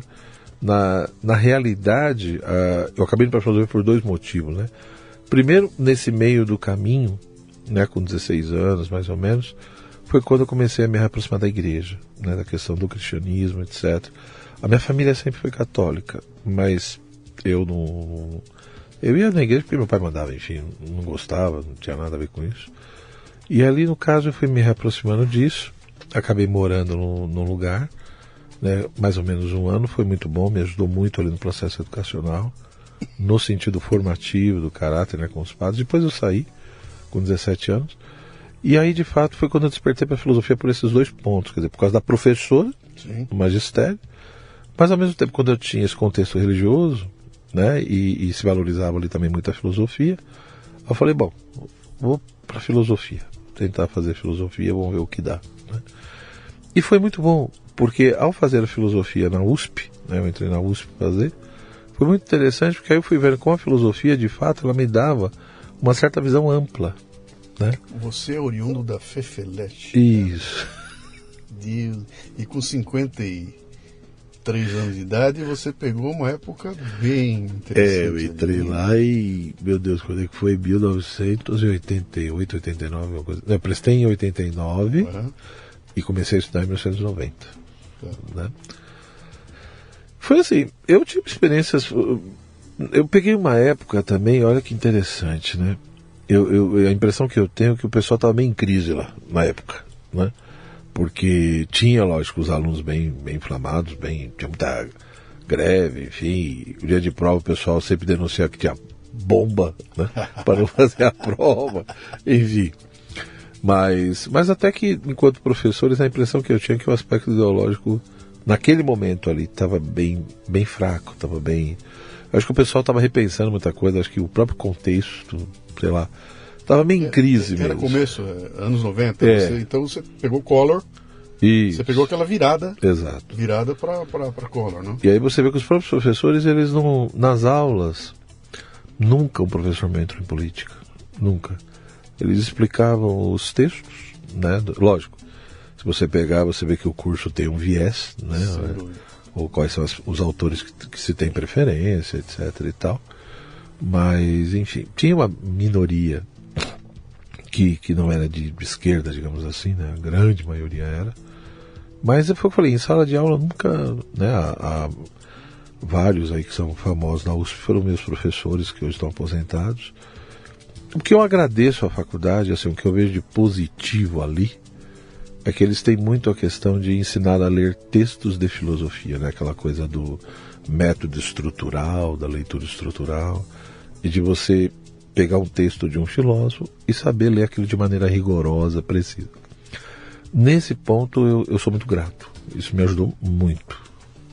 na realidade, eu acabei indo para a filosofia por 2 motivos, né? Primeiro, nesse meio do caminho, né, com 16 anos, mais ou menos, foi quando eu comecei a me aproximar da igreja, né, da questão do cristianismo, etc. A minha família sempre foi católica, mas eu não... Eu ia na igreja porque meu pai mandava, enfim, não gostava, não tinha nada a ver com isso. E ali, no caso, eu fui me reaproximando disso, acabei morando num lugar, né, mais ou menos 1 ano, foi muito bom, me ajudou muito ali no processo educacional, no sentido formativo do caráter, né, com os padres. Depois eu saí, com 17 anos, e aí, de fato, foi quando eu despertei para a filosofia por esses 2 pontos, quer dizer, por causa da professora, Sim. do magistério, mas ao mesmo tempo, quando eu tinha esse contexto religioso, né, e se valorizava ali também muito a filosofia, eu falei, bom, vou para a filosofia, tentar fazer filosofia, vamos ver o que dá, né? E foi muito bom, porque ao fazer a filosofia na USP, né, eu entrei na USP para fazer, foi muito interessante, porque aí eu fui vendo como a filosofia, de fato, ela me dava uma certa visão ampla, né? Você é oriundo da Fefelete. Isso. Deus. E com 53 anos de idade, você pegou uma época bem interessante. Eu entrei lá e, meu Deus, quando é que foi? 1988, 89, alguma coisa. Eu prestei em 89 e comecei a estudar em 1990. Né? Foi assim, eu tive experiências... Eu peguei uma época também, olha que interessante, né? A impressão que eu tenho é que o pessoal estava bem em crise lá, na época, né? Porque tinha, lógico, os alunos bem inflamados, tinha muita greve, enfim. O dia de prova o pessoal sempre denunciava que tinha bomba, né? Para não fazer a prova, enfim. Mas até que, enquanto professores, a impressão que eu tinha é que o aspecto ideológico, naquele momento ali, estava bem fraco, estava bem... Acho que o pessoal estava repensando muita coisa, acho que o próprio contexto, sei lá, estava meio em crise mesmo. Era começo, anos 90, então você pegou Collor, Isso. Você pegou aquela virada. Exato. Virada para Collor, né? E aí você vê que os próprios professores, eles não, nas aulas, nunca um professor me entrou em política, nunca. Eles explicavam os textos, né? Lógico, se você pegar, você vê que o curso tem um viés, né? Ou quais são os autores que se tem preferência, etc. e tal. Mas, enfim, tinha uma minoria que não era de esquerda, digamos assim, né? A grande maioria era. Mas eu falei, em sala de aula nunca, né? Há vários aí que são famosos na USP foram meus professores que hoje estão aposentados. O que eu agradeço à faculdade, assim, o que eu vejo de positivo ali, é que eles têm muito a questão de ensinar a ler textos de filosofia, né? Aquela coisa do método estrutural, da leitura estrutural, e de você pegar um texto de um filósofo e saber ler aquilo de maneira rigorosa, precisa. Nesse ponto eu sou muito grato. Isso me ajudou muito,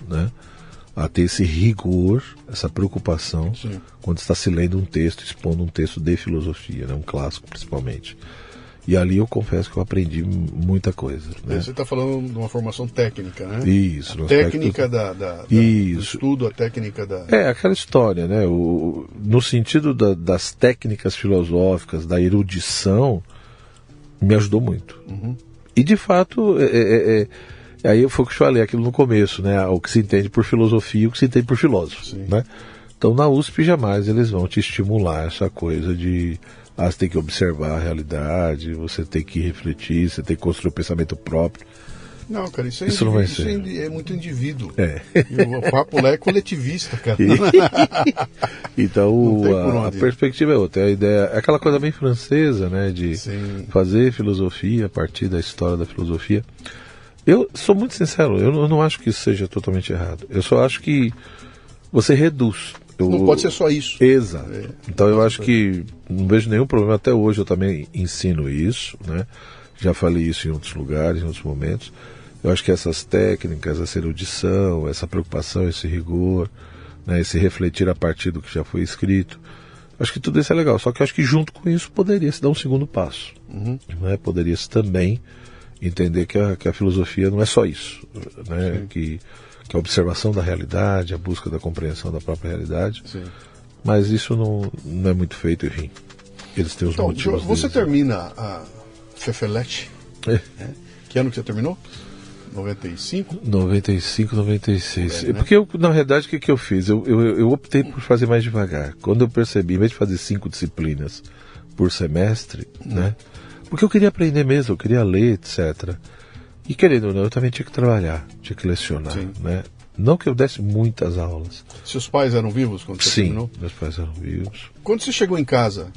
né? A ter esse rigor, essa preocupação, sim, quando está se lendo um texto, expondo um texto de filosofia, né? Um clássico principalmente. E ali eu confesso que eu aprendi muita coisa. Né? Você está falando de uma formação técnica, né? Isso. A técnica do estudo, a técnica da... É, aquela história, né? No sentido das técnicas filosóficas, da erudição, me ajudou muito. Uhum. E, de fato, aí foi o que eu falei, aquilo no começo, né? O que se entende por filosofia e o que se entende por filósofo. Sim. Né? Então, na USP, jamais eles vão te estimular essa coisa de... você tem que observar a realidade, você tem que refletir, você tem que construir o pensamento próprio. Não, cara, isso não vai isso ser. É muito indivíduo. É. E o papo lá é coletivista, cara. Então, a perspectiva é outra. A ideia é aquela coisa bem francesa, né? De sim, fazer filosofia a partir da história da filosofia. Eu sou muito sincero, eu não acho que isso seja totalmente errado. Eu só acho que você reduz. Não pode ser só isso. Exato. Então eu acho que não vejo nenhum problema. Até hoje eu também ensino isso, né? Já falei isso em outros lugares, em outros momentos. Eu acho que essas técnicas, essa erudição, essa preocupação, esse rigor, né? Esse refletir a partir do que já foi escrito, acho que tudo isso é legal. Só que eu acho que junto com isso poderia se dar um segundo passo. Uhum. Né? Poderia-se também entender que a filosofia não é só isso, né? Que a observação da realidade, a busca da compreensão da própria realidade. Sim. Mas isso não é muito feito, enfim. Eles têm os motivos você deles. termina a Fefelete, né? Que ano que você terminou? 95? 95, 96. Né? Porque na realidade, o que eu fiz? Eu optei por fazer mais devagar. Quando eu percebi, em vez de fazer 5 disciplinas por semestre, né? Porque eu queria aprender mesmo, eu queria ler, etc. E querendo ou não, eu também tinha que trabalhar, tinha que lecionar, né? Não que eu desse muitas aulas. Seus pais eram vivos quando você terminou? Sim, meus pais eram vivos. Quando você chegou em casa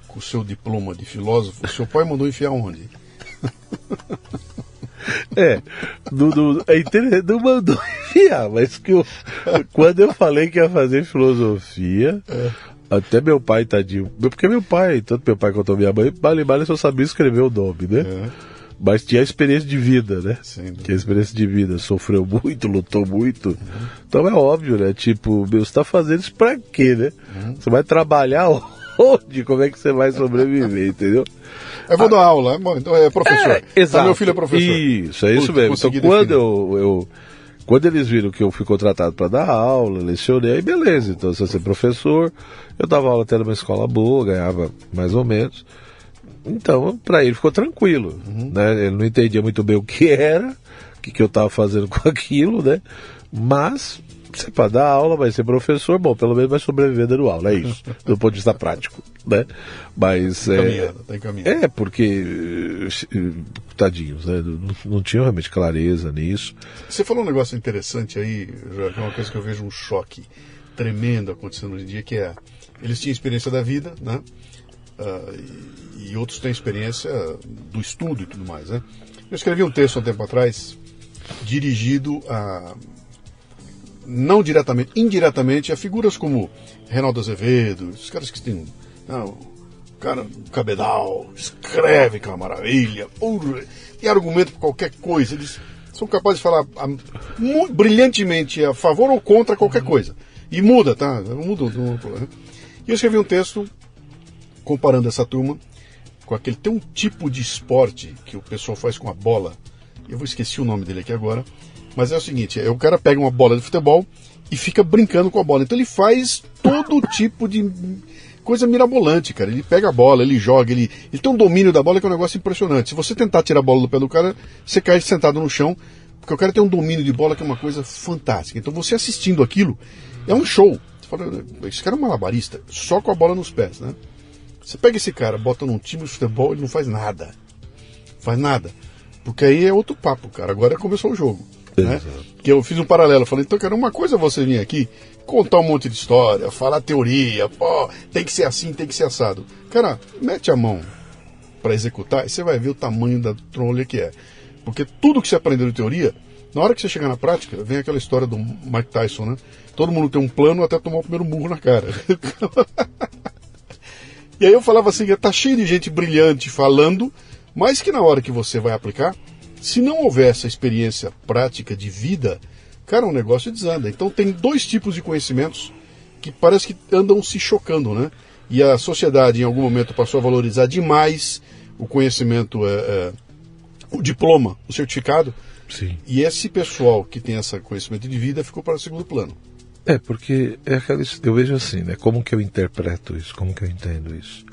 com o seu diploma de filósofo, seu pai mandou enfiar onde? Não mandou enfiar, mas quando eu falei que ia fazer filosofia, até meu pai, tadinho, porque meu pai, tanto meu pai quanto minha mãe, ele só sabia escrever o nome, né? Mas tinha a experiência de vida, né? Sim, tinha a experiência de vida, sofreu muito, lutou muito. Então é óbvio, né? Tipo, você tá fazendo isso pra quê, né? Você vai trabalhar onde? Como é que você vai sobreviver, entendeu? Eu vou dar aula, então é professor. Exato. Meu filho é professor. Isso, é isso mesmo. Então quando eles viram que eu fui contratado para dar aula, lecionei, aí beleza. Então, se eu ser professor, eu dava aula até numa escola boa, ganhava mais ou menos. Então, para ele ficou tranquilo, né? Ele não entendia muito bem o que era, o que eu estava fazendo com aquilo, né? Mas, você para dar aula, vai ser professor, bom, pelo menos vai sobreviver dando aula, é isso, do ponto de vista prático, né? Mas tá encaminhado. Porque tadinhos, né? Não tinham realmente clareza nisso. Você falou um negócio interessante aí, que é uma coisa que eu vejo um choque tremendo acontecendo hoje em dia, que é, eles tinham experiência da vida, né? E outros têm experiência do estudo e tudo mais, né? Eu escrevi um texto há um tempo atrás dirigido a, não diretamente, indiretamente, a figuras como Reinaldo Azevedo, os caras que têm, o cara Cabedal escreve que é uma maravilha, tem argumento por qualquer coisa, eles são capazes de falar brilhantemente a favor ou contra qualquer coisa, e muda, tá? Muda. E eu escrevi um texto comparando essa turma com aquele, tem um tipo de esporte que o pessoal faz com a bola, eu vou esquecer o nome dele aqui agora, mas é o seguinte, o cara pega uma bola de futebol e fica brincando com a bola, então ele faz todo tipo de coisa mirabolante, cara, ele pega a bola, ele joga, ele tem um domínio da bola que é um negócio impressionante, se você tentar tirar a bola do pé do cara, você cai sentado no chão, porque o cara tem um domínio de bola que é uma coisa fantástica, então você assistindo aquilo, é um show, você fala, esse cara é um malabarista, só com a bola nos pés, né? Você pega esse cara, bota num time de futebol, ele não faz nada. Faz nada. Porque aí é outro papo, cara. Agora começou o jogo. Né? Que eu fiz um paralelo, falei, então, cara, uma coisa é você vir aqui, contar um monte de história, falar teoria, pô, tem que ser assim, tem que ser assado. Cara, mete a mão para executar e você vai ver o tamanho da trolha que é. Porque tudo que você aprendeu de teoria, na hora que você chegar na prática, vem aquela história do Mike Tyson, né? Todo mundo tem um plano até tomar o primeiro murro na cara. E aí eu falava assim, tá cheio de gente brilhante falando, mas que na hora que você vai aplicar, se não houver essa experiência prática de vida, cara, o negócio desanda. Então tem dois tipos de conhecimentos que parece que andam se chocando, né? E a sociedade em algum momento passou a valorizar demais o conhecimento, o diploma, o certificado. Sim. E esse pessoal que tem esse conhecimento de vida ficou para o segundo plano. Porque eu vejo assim, né? Como que eu interpreto isso? Como que eu entendo isso?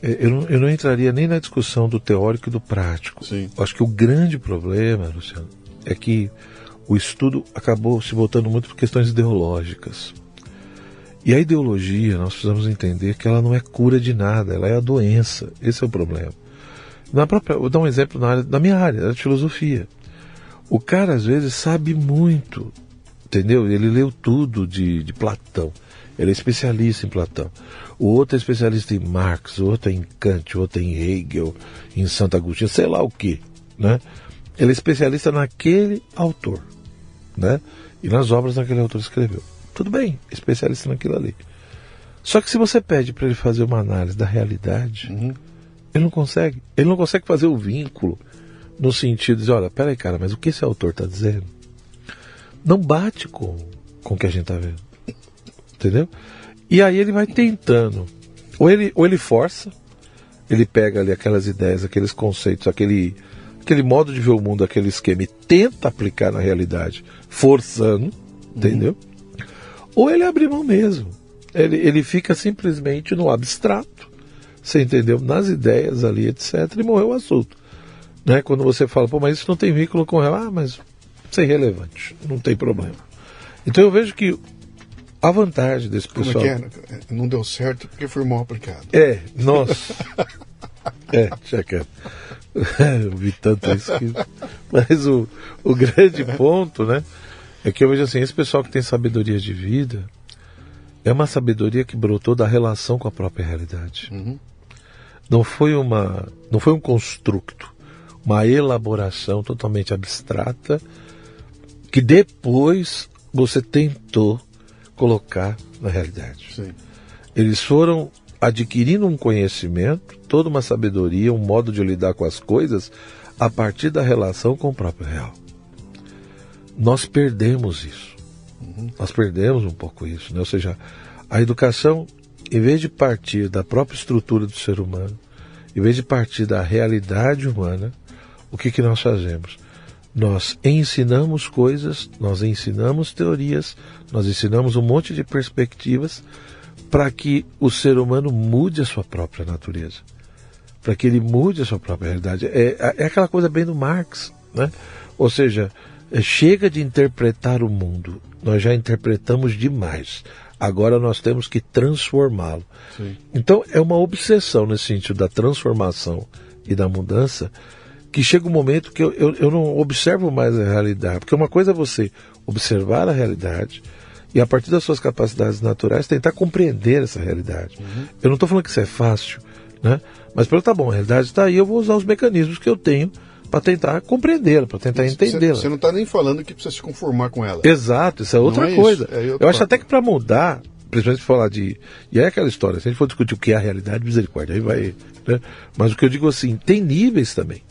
Eu não entraria nem na discussão do teórico e do prático. Sim. Acho que o grande problema, Luciano, é que o estudo acabou se voltando muito por questões ideológicas. E a ideologia, nós precisamos entender que ela não é cura de nada, ela é a doença. Esse é o problema. Vou dar um exemplo da minha área, da filosofia. O cara, às vezes, sabe muito, entendeu? Ele leu tudo de Platão. Ele é especialista em Platão. O outro é especialista em Marx, o outro é em Kant, o outro é em Hegel, em Santo Agostinho, sei lá o quê, né? Ele é especialista naquele autor, né? E nas obras que aquele autor escreveu. Tudo bem, especialista naquilo ali. Só que se você pede para ele fazer uma análise da realidade, ele não consegue. Ele não consegue fazer o vínculo no sentido de, olha, peraí, cara, mas o que esse autor está dizendo não bate com o que a gente está vendo. Entendeu? E aí ele vai tentando. Ou ele força, ele pega ali aquelas ideias, aqueles conceitos, aquele modo de ver o mundo, aquele esquema, e tenta aplicar na realidade, forçando, entendeu? Ou ele abre mão mesmo. Ele fica simplesmente no abstrato, você entendeu? Nas ideias ali, etc. E morreu o assunto. Né? Quando você fala, pô, mas isso não tem vínculo com ela, mas isso é irrelevante, não tem problema. Então eu vejo que a vantagem desse pessoal... Como é que é? Não deu certo porque foi mal aplicado. Nossa. Já que eu vi tanto isso que... Mas o grande ponto, né, é que eu vejo assim, esse pessoal que tem sabedoria de vida é uma sabedoria que brotou da relação com a própria realidade. Não foi um construto, uma elaboração totalmente abstrata que depois você tentou colocar na realidade. Sim. Eles foram adquirindo um conhecimento, toda uma sabedoria, um modo de lidar com as coisas a partir da relação com o próprio real. Nós perdemos isso. Nós perdemos um pouco isso, né? Ou seja, a educação, em vez de partir da própria estrutura do ser humano, em vez de partir da realidade humana, o que nós fazemos? Nós ensinamos coisas, nós ensinamos teorias, nós ensinamos um monte de perspectivas para que o ser humano mude a sua própria natureza, para que ele mude a sua própria realidade. É aquela coisa bem do Marx, né? Ou seja, chega de interpretar o mundo, nós já interpretamos demais, agora nós temos que transformá-lo. Sim. Então é uma obsessão nesse sentido da transformação e da mudança, que chega um momento que eu não observo mais a realidade, porque uma coisa é você observar a realidade e a partir das suas capacidades naturais tentar compreender essa realidade. Eu não estou falando que isso é fácil, né? Mas tá bom, a realidade está aí, eu vou usar os mecanismos que eu tenho para tentar compreendê-la, para tentar entendê-la. Você não está nem falando que precisa se conformar com ela. Exato, isso é outra coisa. Isso, eu acho até que para mudar, principalmente falar de... E é aquela história, se a gente for discutir o que é a realidade, misericórdia, aí vai... Né? Mas o que eu digo assim, tem níveis também.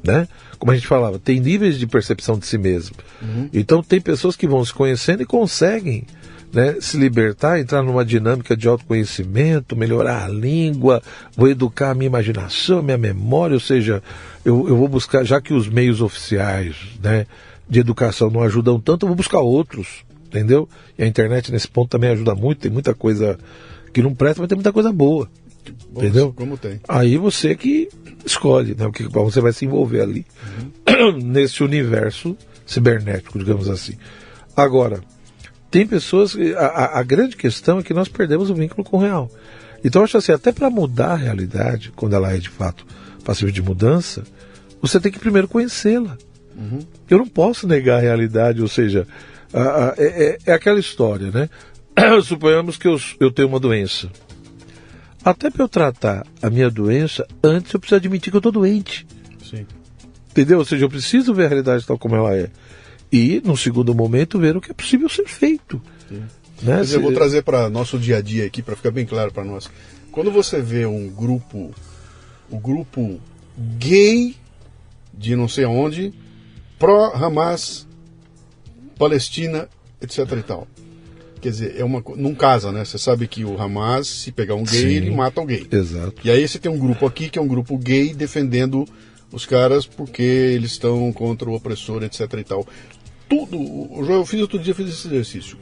Né? Como a gente falava, tem níveis de percepção de si mesmo. Então tem pessoas que vão se conhecendo e conseguem, né, se libertar, entrar numa dinâmica de autoconhecimento, melhorar a língua, vou educar a minha imaginação, a minha memória, ou seja, eu vou buscar, já que os meios oficiais, né, de educação não ajudam tanto, eu vou buscar outros, entendeu? E a internet nesse ponto também ajuda muito, tem muita coisa que não presta, mas tem muita coisa boa. Entendeu? Como tem. Aí você que escolhe, né, o que você vai se envolver ali nesse universo cibernético, digamos assim. Agora, tem pessoas que a grande questão é que nós perdemos o vínculo com o real. Então eu acho assim, até para mudar a realidade, quando ela é de fato passível de mudança, você tem que primeiro conhecê-la. Eu não posso negar a realidade, ou seja, é aquela história, né? Suponhamos que eu tenho uma doença. Até para eu tratar a minha doença, antes eu preciso admitir que eu estou doente. Sim. Entendeu? Ou seja, eu preciso ver a realidade tal como ela é. E, num segundo momento, ver o que é possível ser feito. Sim. Né? Mas eu vou trazer para nosso dia a dia aqui, para ficar bem claro para nós. Quando você vê o grupo gay de não sei aonde, pró-Hamas, Palestina, etc e tal. Quer dizer, não casa, né? Você sabe que o Hamas, se pegar um gay, ele mata o gay. Exato. E aí você tem um grupo aqui que é um grupo gay defendendo os caras porque eles estão contra o opressor, etc e tal. Tudo, eu fiz outro dia, fiz esse exercício.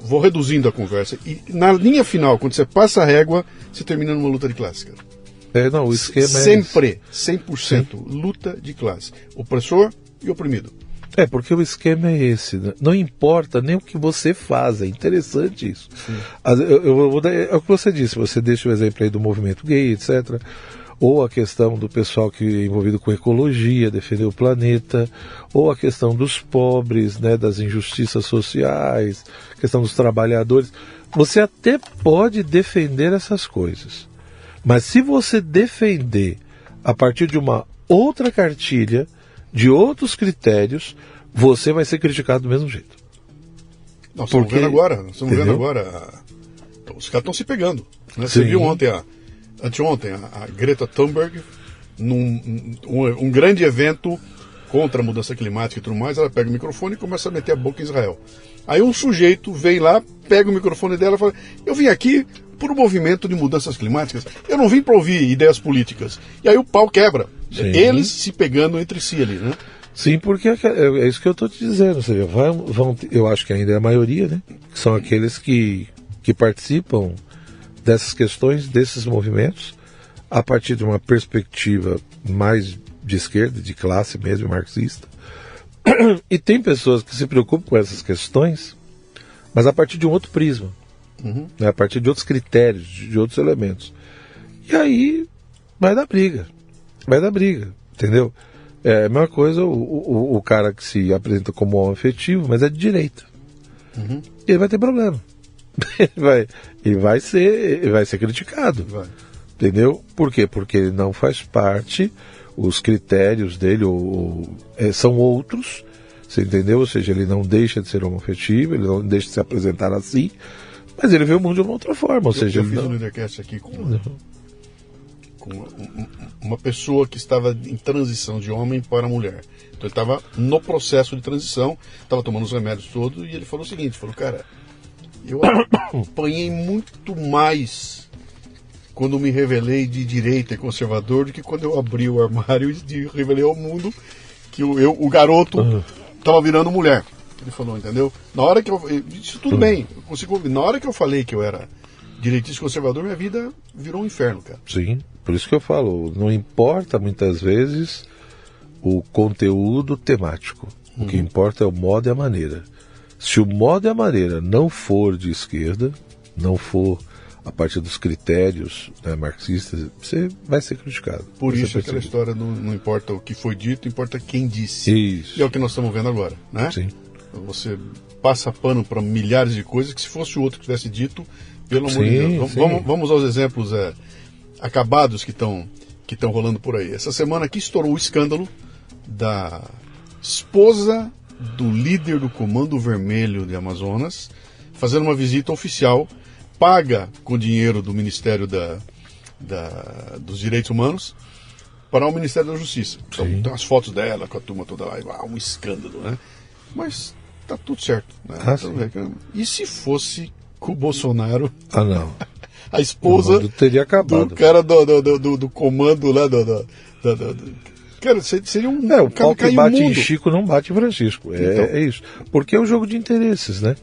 Vou reduzindo a conversa. E na linha final, quando você passa a régua, você termina numa luta de classe, cara. Não, o esquema sempre, 100%, luta de classe. Opressor e oprimido. Porque o esquema é esse, né? Não importa nem o que você faz, é interessante isso. Eu vou dar, é o que você disse, você deixa o exemplo aí do movimento gay, etc. Ou a questão do pessoal que é envolvido com ecologia, defender o planeta, ou a questão dos pobres, né, das injustiças sociais, questão dos trabalhadores. Você até pode defender essas coisas, mas se você defender a partir de uma outra cartilha, de outros critérios, você vai ser criticado do mesmo jeito. Nós estamos vendo agora, os caras estão se pegando. Né? Você viu anteontem, a Greta Thunberg, um grande evento contra a mudança climática e tudo mais, ela pega o microfone e começa a meter a boca em Israel. Aí um sujeito vem lá, pega o microfone dela e fala: eu vim aqui por um movimento de mudanças climáticas, eu não vim para ouvir ideias políticas. E aí o pau quebra. Sim. Eles se pegando entre si ali, né? Sim, porque é isso que eu estou te dizendo. Ou seja, eu acho que ainda é a maioria, né? Que são aqueles que participam dessas questões, desses movimentos, a partir de uma perspectiva mais de esquerda, de classe mesmo, marxista. E tem pessoas que se preocupam com essas questões, mas a partir de um outro prisma, né? A partir de outros critérios, de outros elementos. E aí vai dar briga, entendeu? É a mesma coisa o cara que se apresenta como homem afetivo, mas é de direita. Ele vai ter problema. Ele vai ser criticado. Entendeu? Por quê? Porque ele não faz parte, os critérios dele são outros, você entendeu? Ou seja, ele não deixa de ser homoafetivo, ele não deixa de se apresentar assim, mas ele vê o mundo de uma outra forma. Ou seja, eu fiz um Leadercast aqui com uma pessoa que estava em transição de homem para mulher. Então ele estava no processo de transição, estava tomando os remédios todos, e ele falou o seguinte, cara, eu apanhei muito mais quando me revelei de direita e conservador do que quando eu abri o armário e revelei ao mundo que o garoto estava virando mulher. Ele falou, entendeu? Na hora que isso tudo bem, eu consigo ouvir. Na hora que eu falei que eu era direitista e conservador, minha vida virou um inferno, cara. Sim, por isso que eu falo, não importa muitas vezes o conteúdo temático. O que importa é o modo e a maneira. Se o modo e a maneira não for de esquerda, não for a partir dos critérios, né, marxistas, você vai ser criticado. Por isso aquela história, não importa o que foi dito, importa quem disse. Isso. E é o que nós estamos vendo agora, né? Sim. Você passa pano para milhares de coisas que, se fosse o outro que tivesse dito, pelo amor de Deus. Vamos aos exemplos acabados que estão rolando por aí. Essa semana aqui estourou o escândalo da esposa do líder do Comando Vermelho de Amazonas fazendo uma visita oficial paga com dinheiro do Ministério dos Direitos Humanos para o Ministério da Justiça. Então, tem as fotos dela com a turma toda lá, um escândalo, né? Mas tá tudo certo, né? E se fosse com o Bolsonaro? Ah, não. A esposa teria acabado. Do cara do comando lá cara, seria um o pau que bate mundo. em Chico não bate em Francisco. É isso. Porque é um jogo de interesses, né?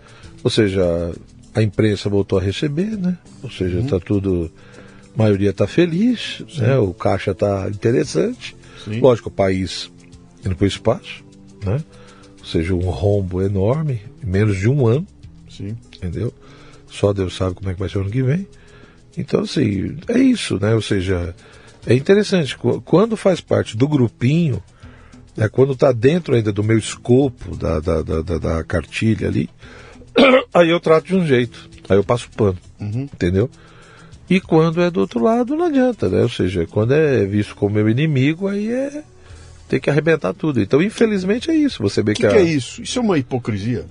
Ou seja, a imprensa voltou a receber, né? Ou seja, tá tudo... A maioria está feliz, né? O caixa está interessante. Sim. Lógico, o país indo para o espaço, né? Ou seja, um rombo enorme, em menos de um ano. Sim. Entendeu? Só Deus sabe como é que vai ser o ano que vem. Então, assim, é isso, né? Ou seja, é interessante. Quando faz parte do grupinho, Quando está dentro ainda do meu escopo, da cartilha ali, aí eu trato de um jeito, aí eu passo pano, entendeu? E quando é do outro lado, não adianta, né? Ou seja, quando é visto como meu inimigo, aí tem que arrebentar tudo. Então, infelizmente, é isso. Você vê que é isso? Isso é uma hipocrisia?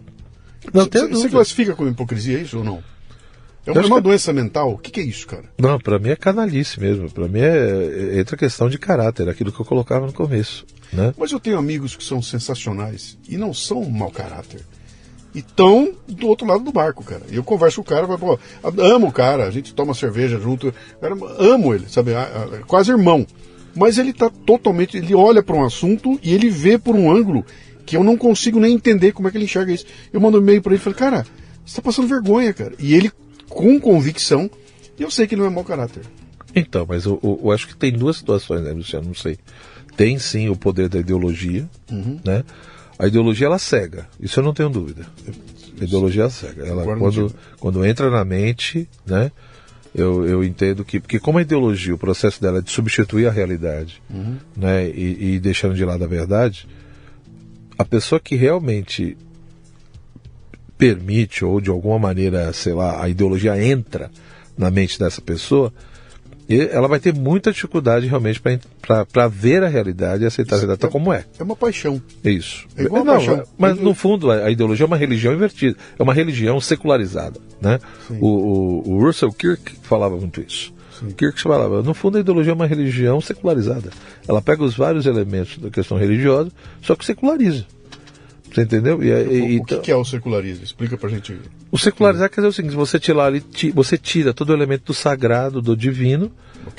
Não tem dúvida. Você classifica como hipocrisia isso ou não? É uma doença mental? O que é isso, cara? Não, pra mim é canalice mesmo. Pra mim entra questão de caráter, aquilo que eu colocava no começo, né? Mas eu tenho amigos que são sensacionais e não são mau caráter. E estão do outro lado do barco, cara. E eu converso com o cara, pô, amo o cara, a gente toma cerveja junto, cara, amo ele, sabe? Quase irmão. Mas ele tá totalmente, ele olha para um assunto e ele vê por um ângulo que eu não consigo nem entender como é que ele enxerga isso. Eu mando um e-mail para ele e falo, cara, você tá passando vergonha, cara. E ele, com convicção, eu sei que não é mau caráter. Então, mas eu acho que tem duas situações, né, Luciano? Não sei. Tem sim o poder da ideologia, né? A ideologia, ela cega, isso eu não tenho dúvida. A ideologia, ela cega. Ela, quando entra na mente, né? Eu entendo que... Porque como a ideologia, o processo dela é de substituir a realidade, né? E deixando de lado a verdade, a pessoa que realmente permite, ou de alguma maneira, sei lá, a ideologia entra na mente dessa pessoa, ela vai ter muita dificuldade realmente para ver a realidade e aceitar a realidade como é. É uma paixão. Isso. É igual uma paixão. Mas no fundo a ideologia é uma religião invertida. É uma religião secularizada, né? O Russell Kirk falava muito isso. Sim. Kirk falava, no fundo a ideologia é uma religião secularizada. Ela pega os vários elementos da questão religiosa, só que seculariza. Você entendeu? O que é o secularismo? Explica pra gente. O secularizar quer dizer o seguinte: você tira todo o elemento do sagrado, do divino,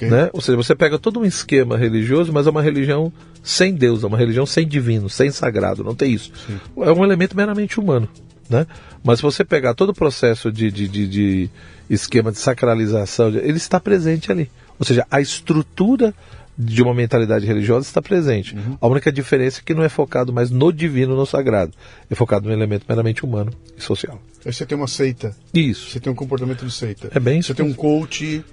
né? Ou seja, você pega todo um esquema religioso, mas é uma religião sem Deus, é uma religião sem divino, sem sagrado, não tem isso. Sim. É um elemento meramente humano, né? Mas se você pegar todo o processo de esquema de sacralização, ele está presente ali. Ou seja, a estrutura de uma mentalidade religiosa está presente. A única diferença é que não é focado mais no divino, no sagrado. É focado no elemento meramente humano e social. Aí você tem uma seita. Isso. Você tem um comportamento de seita. É bem isso. Você tem um coach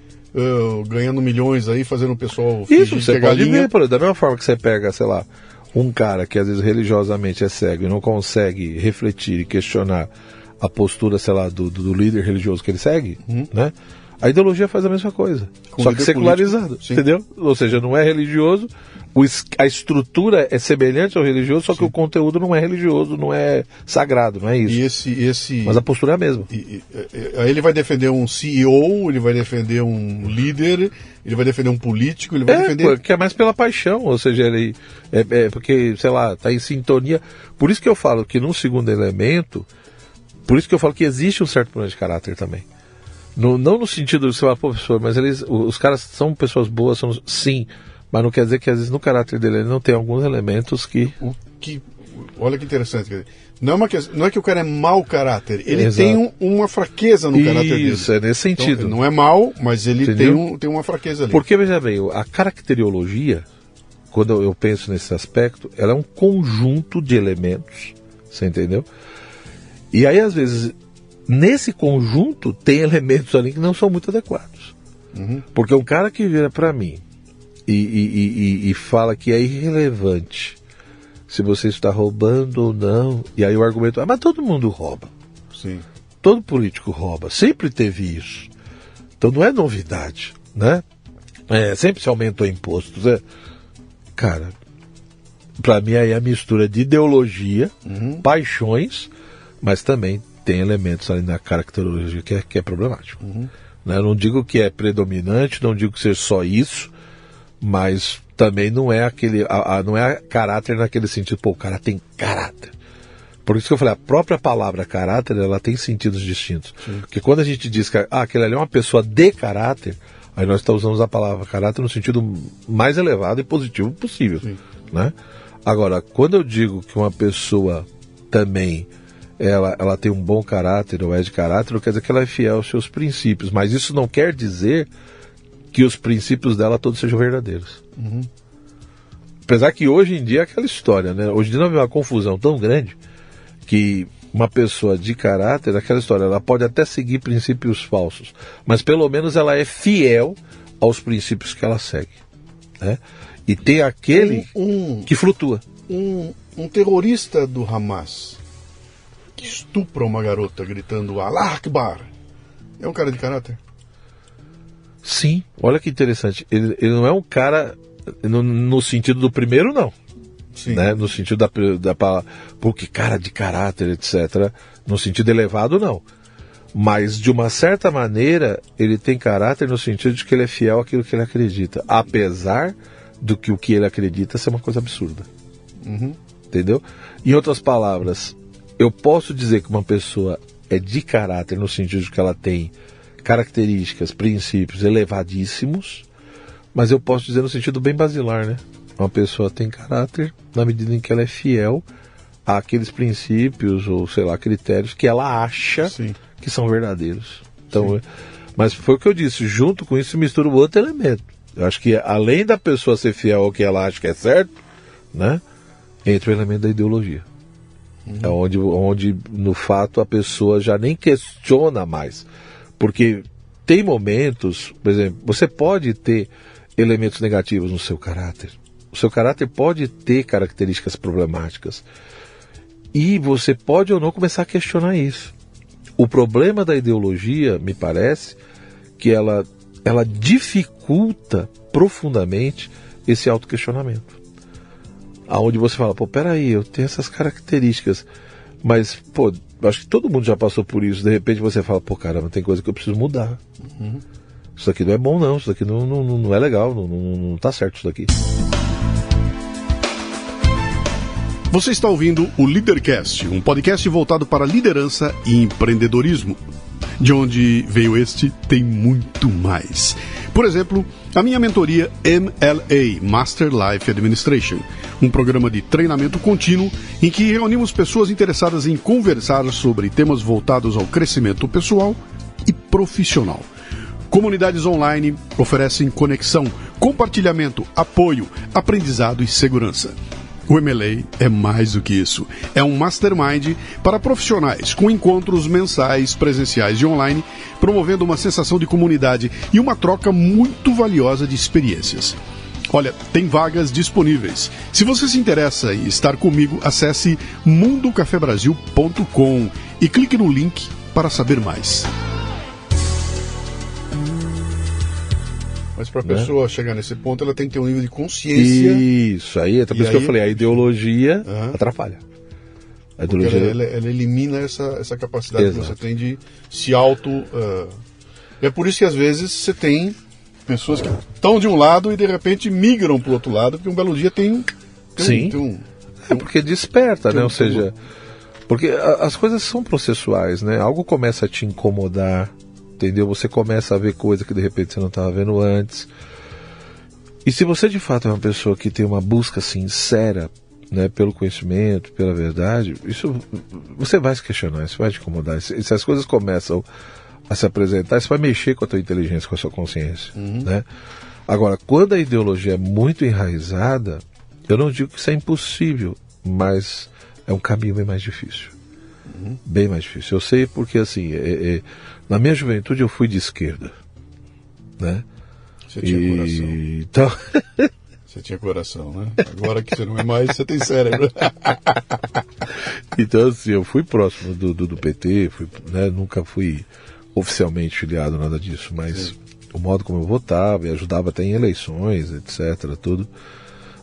ganhando milhões aí, fazendo o pessoal isso, você pode ver, da mesma forma que você pega, sei lá, um cara que às vezes religiosamente é cego e não consegue refletir e questionar a postura, sei lá, do líder religioso que ele segue, né? A ideologia faz a mesma coisa, só que secularizado, entendeu? Ou seja, não é religioso, a estrutura é semelhante ao religioso, só que o conteúdo não é religioso, não é sagrado, não é isso. Mas a postura é a mesma. Aí ele vai defender um CEO, ele vai defender um líder, ele vai defender um político, ele vai defender... que é mais pela paixão, ou seja, ele porque, sei lá, está em sintonia. Por isso que eu falo que num segundo elemento, por isso que eu falo que existe um certo problema de caráter também. Não no sentido de você falar, pô, professor, mas os caras são pessoas boas, sim, mas não quer dizer que às vezes no caráter dele ele não tem alguns elementos que... Olha que interessante, não é que o cara é mau caráter, ele tem uma fraqueza no caráter dele. Isso, é nesse sentido. Então, não é mau, mas ele tem uma fraqueza ali. Porque, veja bem, a caracteriologia, quando eu penso nesse aspecto, ela é um conjunto de elementos, você entendeu? E aí, às vezes... Nesse conjunto tem elementos ali que não são muito adequados. Porque um cara que vira para mim e fala que é irrelevante se você está roubando ou não, e aí o argumento mas todo mundo rouba. Sim. Todo político rouba, sempre teve isso. Então não é novidade, né? Sempre se aumentou impostos. Cara, para mim aí é a mistura de ideologia, paixões, mas também tem elementos ali na caracterologia que é problemático. Né? Eu não digo que é predominante, não digo que seja só isso, mas também não é não é caráter naquele sentido, pô, o cara tem caráter. Por isso que eu falei, a própria palavra caráter, ela tem sentidos distintos. Sim. Porque quando a gente diz que aquele ali é uma pessoa de caráter, aí nós usamos a palavra caráter no sentido mais elevado e positivo possível. Né? Agora, quando eu digo que uma pessoa também ela tem um bom caráter ou é de caráter, não quer dizer que ela é fiel aos seus princípios, mas isso não quer dizer que os princípios dela todos sejam verdadeiros. Apesar que hoje em dia é aquela história, né? Hoje em dia não é uma confusão tão grande que uma pessoa de caráter, aquela história, ela pode até seguir princípios falsos, mas pelo menos ela é fiel aos princípios que ela segue, né? E tem aquele que flutua. um terrorista do Hamas que estupra uma garota gritando Allah Akbar, é um cara de caráter? Sim, olha que interessante. Ele não é um cara no sentido do primeiro, não. Sim. Né? No sentido da palavra, pô, que cara de caráter, etc. No sentido elevado, não. Mas, de uma certa maneira, ele tem caráter no sentido de que ele é fiel àquilo que ele acredita. Apesar do que o que ele acredita ser uma coisa absurda. Uhum. Entendeu? Em outras palavras, eu posso dizer que uma pessoa é de caráter no sentido de que ela tem características, princípios elevadíssimos, mas eu posso dizer no sentido bem basilar, né? Uma pessoa tem caráter na medida em que ela é fiel àqueles princípios ou, sei lá, critérios que ela acha Sim. que são verdadeiros. Então, mas foi o que eu disse, junto com isso mistura o outro elemento. Eu acho que além da pessoa ser fiel ao que ela acha que é certo, né, entra o elemento da ideologia. É onde no fato a pessoa já nem questiona mais. Porque tem momentos, por exemplo, você pode ter elementos negativos no seu caráter. O seu caráter pode ter características problemáticas. E você pode ou não começar a questionar isso. O problema da ideologia, me parece, que ela dificulta profundamente esse autoquestionamento. Aonde você fala, pô, peraí, eu tenho essas características, mas, pô, acho que todo mundo já passou por isso. De repente você fala, pô, caramba, tem coisa que eu preciso mudar. Uhum. Isso aqui não é bom, não. Isso aqui não é legal, não tá certo isso daqui. Você está ouvindo o Leadercast, um podcast voltado para liderança e empreendedorismo. De onde veio este, tem muito mais. Por exemplo, a minha mentoria MLA, Master Life Administration, um programa de treinamento contínuo em que reunimos pessoas interessadas em conversar sobre temas voltados ao crescimento pessoal e profissional. Comunidades online oferecem conexão, compartilhamento, apoio, aprendizado e segurança. O MLA é mais do que isso. É um mastermind para profissionais, com encontros mensais, presenciais e online, promovendo uma sensação de comunidade e uma troca muito valiosa de experiências. Olha, tem vagas disponíveis. Se você se interessa em estar comigo, acesse mundocafebrasil.com e clique no link para saber mais. Mas para a pessoa chegar nesse ponto, ela tem que ter um nível de consciência. Isso, aí é por isso que eu falei, a ideologia atrapalha. A ideologia... Ela elimina essa capacidade Exato. Que você tem de se auto... É por isso que às vezes você tem pessoas que estão de um lado e de repente migram para o outro lado, porque um belo dia tem porque desperta, né? Ou seja, porque as coisas são processuais, né? Algo começa a te incomodar, entendeu? Você começa a ver coisa que de repente você não estava vendo antes. E se você de fato é uma pessoa que tem uma busca sincera, né, pelo conhecimento, pela verdade, isso você vai se questionar, isso vai te incomodar. Se as coisas começam a se apresentar, isso vai mexer com a tua inteligência, com a sua consciência, né? Agora, quando a ideologia é muito enraizada, eu não digo que isso é impossível, mas é um caminho bem mais difícil. Bem mais difícil. Eu sei porque, assim, na minha juventude eu fui de esquerda, né? Você tinha coração. Então... Você tinha coração, né? Agora que você não é mais, você tem cérebro. Então, assim, eu fui próximo do PT, né? Nunca fui oficialmente filiado, nada disso, mas o modo como eu votava e ajudava até em eleições, etc, tudo.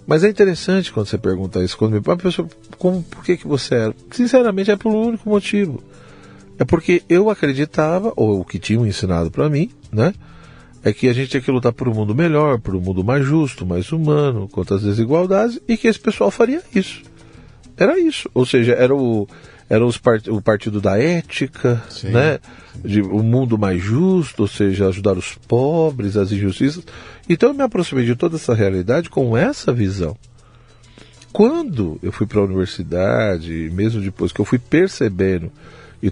Mas é interessante quando você pergunta isso, quando a pessoa, por que você era? Sinceramente, é por um único motivo. É porque eu acreditava, ou o que tinham ensinado para mim, né? É que a gente tinha que lutar por um mundo melhor, por um mundo mais justo, mais humano, contra as desigualdades, e que esse pessoal faria isso. Era isso. Ou seja, era o partido da ética, sim, né? De um mundo mais justo, ou seja, ajudar os pobres, as injustiças. Então eu me aproximei de toda essa realidade com essa visão. Quando eu fui para a universidade, mesmo depois que eu fui percebendo e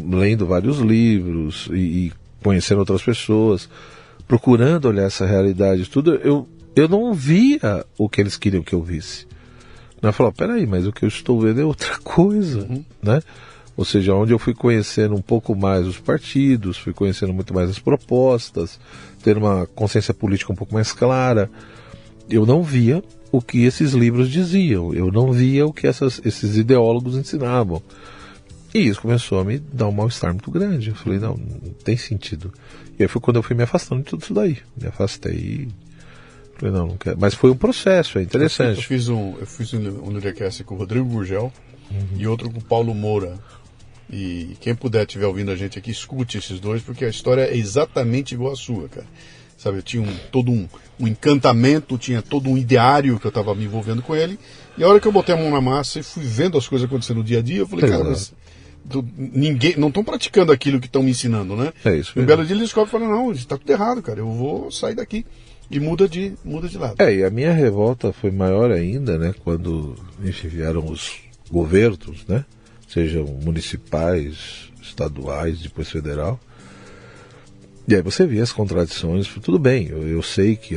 lendo vários livros e conhecendo outras pessoas, procurando olhar essa realidade, tudo, eu não via o que eles queriam que eu visse. Eu falava, peraí, mas o que eu estou vendo é outra coisa, né? Ou seja, onde eu fui conhecendo um pouco mais os partidos, fui conhecendo muito mais as propostas, ter uma consciência política um pouco mais clara, eu não via o que esses livros diziam, eu não via o que esses ideólogos ensinavam. E isso começou a me dar um mal-estar muito grande. Eu falei, não tem sentido. E aí foi quando eu fui me afastando de tudo isso daí. Me afastei. Falei, não quero. Mas foi um processo, é interessante. Eu fiz um Lidercast com o Rodrigo Gurgel e outro com o Paulo Moura. E quem puder estiver ouvindo a gente aqui, escute esses dois, porque a história é exatamente igual à sua, cara. Sabe, eu tinha todo um encantamento, tinha todo um ideário que eu estava me envolvendo com ele. E a hora que eu botei a mão na massa e fui vendo as coisas acontecendo no dia a dia, eu falei, cara, mas ninguém, não estão praticando aquilo que estão me ensinando, né? É isso. E um belo dia eles descobrem e falam, não, está tudo errado, cara, eu vou sair daqui. E muda de lado. E a minha revolta foi maior ainda, né, quando, enfim, vieram os governos, né, sejam municipais, estaduais, depois federal. E aí você vê as contradições. Tudo bem, eu sei que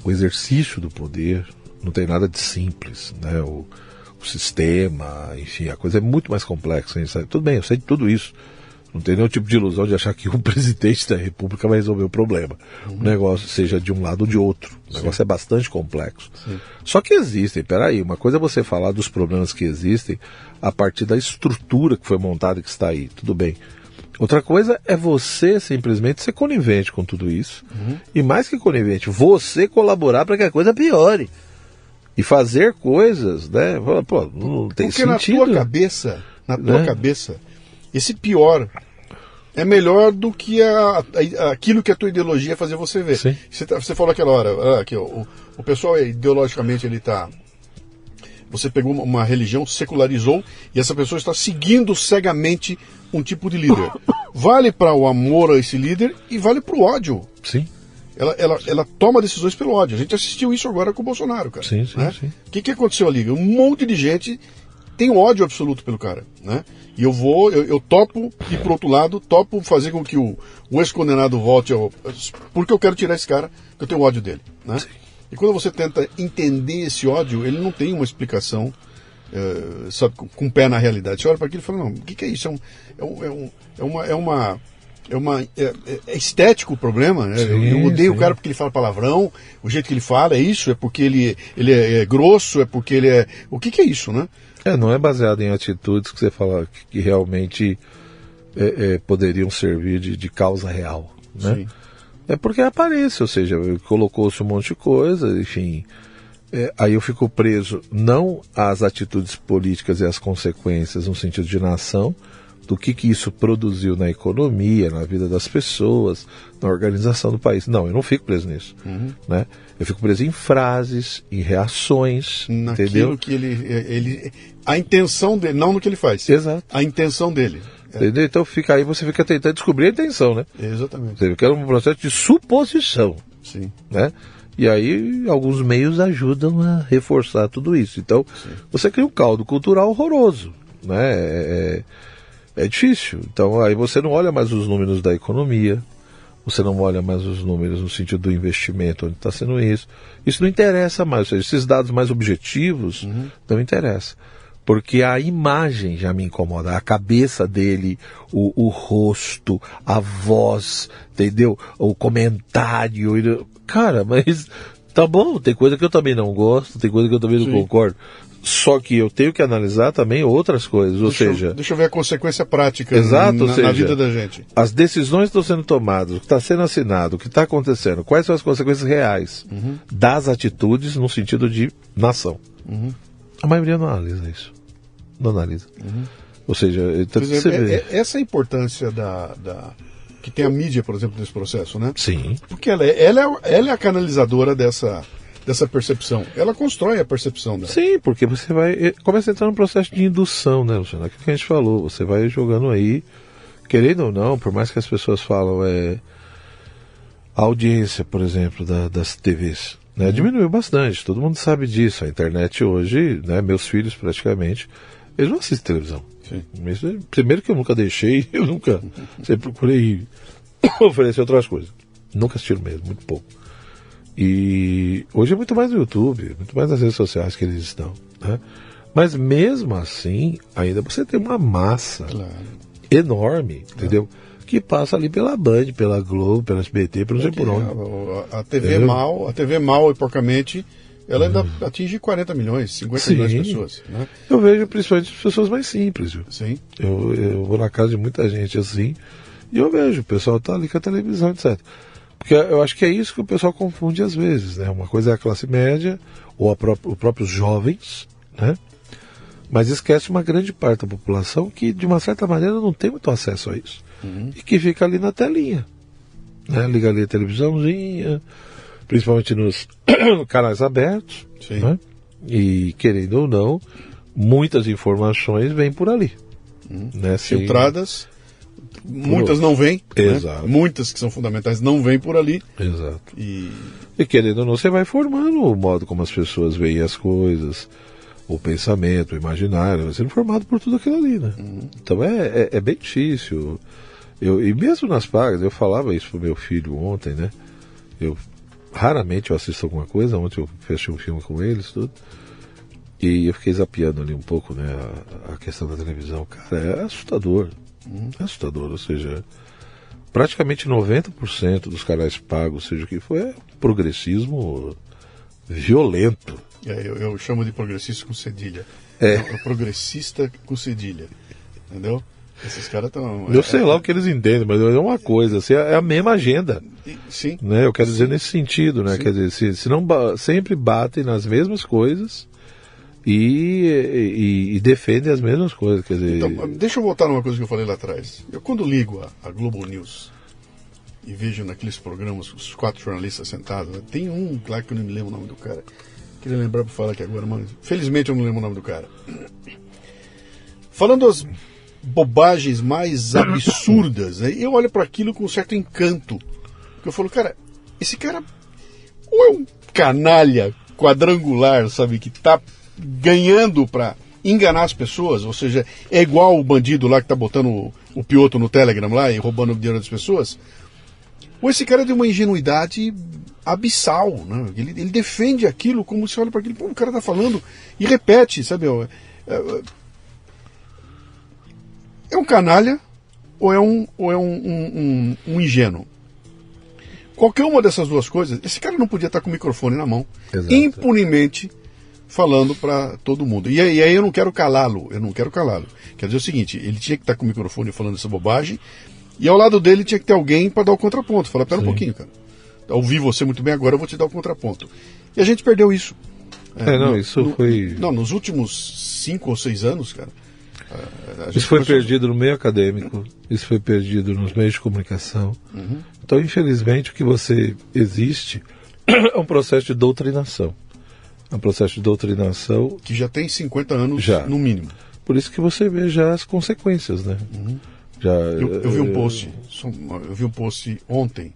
o exercício do poder não tem nada de simples, né, o sistema, enfim, a coisa é muito mais complexa. Tudo bem, eu sei de tudo isso. Não tem nenhum tipo de ilusão de achar que o presidente da República vai resolver o problema. O negócio seja de um lado ou de outro. O negócio é bastante complexo. Sim. Só que existem, peraí, uma coisa é você falar dos problemas que existem a partir da estrutura que foi montada e que está aí. Tudo bem. Outra coisa é você simplesmente ser conivente com tudo isso. E mais que conivente, você colaborar para que a coisa piore. E fazer coisas, né? Pô, não tem porque sentido. Na tua cabeça, esse pior é melhor do que aquilo que a tua ideologia fazia você ver. Você falou aquela hora, aqui, o pessoal ideologicamente ele está... Você pegou uma religião, secularizou, e essa pessoa está seguindo cegamente um tipo de líder. Vale para o amor a esse líder e vale para o ódio. Sim. Ela toma decisões pelo ódio. A gente assistiu isso agora com o Bolsonaro, cara. Sim. O que aconteceu ali? Um monte de gente tem ódio absoluto pelo cara, né? E eu topo ir pro outro lado, topo fazer com que o ex-condenado volte porque eu quero tirar esse cara, porque eu tenho ódio dele, né? Sim. E quando você tenta entender esse ódio, ele não tem uma explicação, sabe, com o pé na realidade. Você olha para aquilo e fala, não, o que é isso? É estético o problema, né? Eu odeio o cara porque ele fala palavrão, o jeito que ele fala, é isso? É porque ele é grosso? É porque ele é... O que é isso, né? Não é baseado em atitudes que você fala que realmente poderiam servir de causa real, né? Sim. É porque aparece, ou seja, colocou-se um monte de coisa, enfim. Aí eu fico preso não às atitudes políticas e às consequências no sentido de nação, do que isso produziu na economia, na vida das pessoas, na organização do país. Não, eu não fico preso nisso. Né? Eu fico preso em frases, em reações, naquilo, entendeu? Que ele... A intenção dele, não no que ele faz. Exato. A intenção dele. Entendeu? Então aí você fica tentando descobrir a intenção, né? Exatamente. Você quer um processo de suposição. Sim. Né? E aí alguns meios ajudam a reforçar tudo isso. Então, você cria um caldo cultural horroroso, né? É difícil. Então aí você não olha mais os números da economia, você não olha mais os números no sentido do investimento, onde está sendo isso. Isso não interessa mais. Ou seja, esses dados mais objetivos não interessam. Porque a imagem já me incomoda, a cabeça dele, o rosto, a voz, entendeu? O comentário. Cara, mas tá bom, tem coisa que eu também não gosto, tem coisa que eu também não concordo. Só que eu tenho que analisar também outras coisas, Deixa eu ver a consequência prática. Exato, na vida da gente. As decisões estão sendo tomadas, o que está sendo assinado, o que está acontecendo, quais são as consequências reais das atitudes no sentido de nação. A maioria não analisa isso. Não analisa. Ou seja, então, essa é a importância que tem a mídia, por exemplo, nesse processo, né? Sim. Porque ela é a canalizadora dessa percepção. Ela constrói a percepção dela. Sim, porque você começa a entrar num processo de indução, né, Luciano? Aquilo que a gente falou, você vai jogando aí, querendo ou não, por mais que as pessoas falam, a audiência, por exemplo, das TVs, né, diminuiu bastante, todo mundo sabe disso. A internet hoje, né, meus filhos praticamente, eles não assistem televisão. Sim. Primeiro que eu nunca deixei, sempre procurei oferecer outras coisas. Nunca assistiram mesmo, muito pouco. E hoje é muito mais no YouTube, muito mais nas redes sociais que eles estão, né? Mas mesmo assim, ainda você tem uma massa enorme, entendeu? Que passa ali pela Band, pela Globo, pela SBT, pelo não sei por onde. A TV mal e porcamente ela ainda atinge 40 milhões, 50 milhões de pessoas. Né? Eu vejo principalmente as pessoas mais simples. Viu? Sim. Eu vou na casa de muita gente assim, e eu vejo, o pessoal tá ali com a televisão, etc. Porque eu acho que é isso que o pessoal confunde às vezes, né? Uma coisa é a classe média, ou os próprios jovens, né? Mas esquece uma grande parte da população que, de uma certa maneira, não tem muito acesso a isso. E que fica ali na telinha. Né? Liga ali a televisãozinha, principalmente nos canais abertos. Sim. Né? E, querendo ou não, muitas informações vêm por ali. Né? Filtradas, muitas não vêm. Exato. Né? Muitas que são fundamentais não vêm por ali. Exato. E querendo ou não, você vai formando o modo como as pessoas veem as coisas, o pensamento, o imaginário, vai sendo formado por tudo aquilo ali, né? Então é bem difícil. E mesmo nas pagas, eu falava isso pro meu filho ontem, né? Raramente eu assisto alguma coisa, ontem eu fechei um filme com eles, tudo. E eu fiquei zapeando ali um pouco, né, a questão da televisão. Cara, é assustador. É assustador, ou seja, praticamente 90% dos canais pagos, seja o que for, é progressismo violento. Eu chamo de progressista com cedilha. É progressista com cedilha. Entendeu? Esses caras estão... Eu sei lá o que eles entendem, mas é uma coisa, assim, é a mesma agenda. Sim. Né? Eu quero dizer nesse sentido, né? Sim. Quer dizer, se não sempre batem nas mesmas coisas e defendem as mesmas coisas. Quer dizer... Então, deixa eu voltar numa coisa que eu falei lá atrás. Eu, quando ligo a Globo News e vejo naqueles programas os 4 jornalistas sentados, né? Tem um lá que eu não me lembro o nome do cara. Queria lembrar para falar aqui agora, mas felizmente eu não lembro o nome do cara. Falando as bobagens mais absurdas, né? Eu olho para aquilo com um certo encanto. Porque eu falo, cara, esse cara ou é um canalha quadrangular, sabe, que tá ganhando para enganar as pessoas, ou seja, é igual o bandido lá que tá botando o piloto no Telegram lá e roubando o dinheiro das pessoas, ou esse cara tem uma ingenuidade abissal, né? Ele defende aquilo como se olha para aquilo, pô, o cara tá falando e repete, sabe? É um canalha ou é um ingênuo? Qualquer uma dessas duas coisas, esse cara não podia estar com o microfone na mão, exato, impunemente falando para todo mundo. E aí eu não quero calá-lo, Quer dizer o seguinte, ele tinha que estar com o microfone falando essa bobagem, e ao lado dele tinha que ter alguém para dar o contraponto. Falar, pera um pouquinho, cara. Ouvi você muito bem agora, eu vou te dar o contraponto. E a gente perdeu isso. Nos últimos 5 ou 6 anos, cara. Isso foi perdido no meio acadêmico, isso foi perdido nos meios de comunicação. Então, infelizmente, o que existe é um processo de doutrinação. É um processo de doutrinação que já tem 50 anos, no mínimo. Por isso que você vê já as consequências, né? Eu vi um post ontem,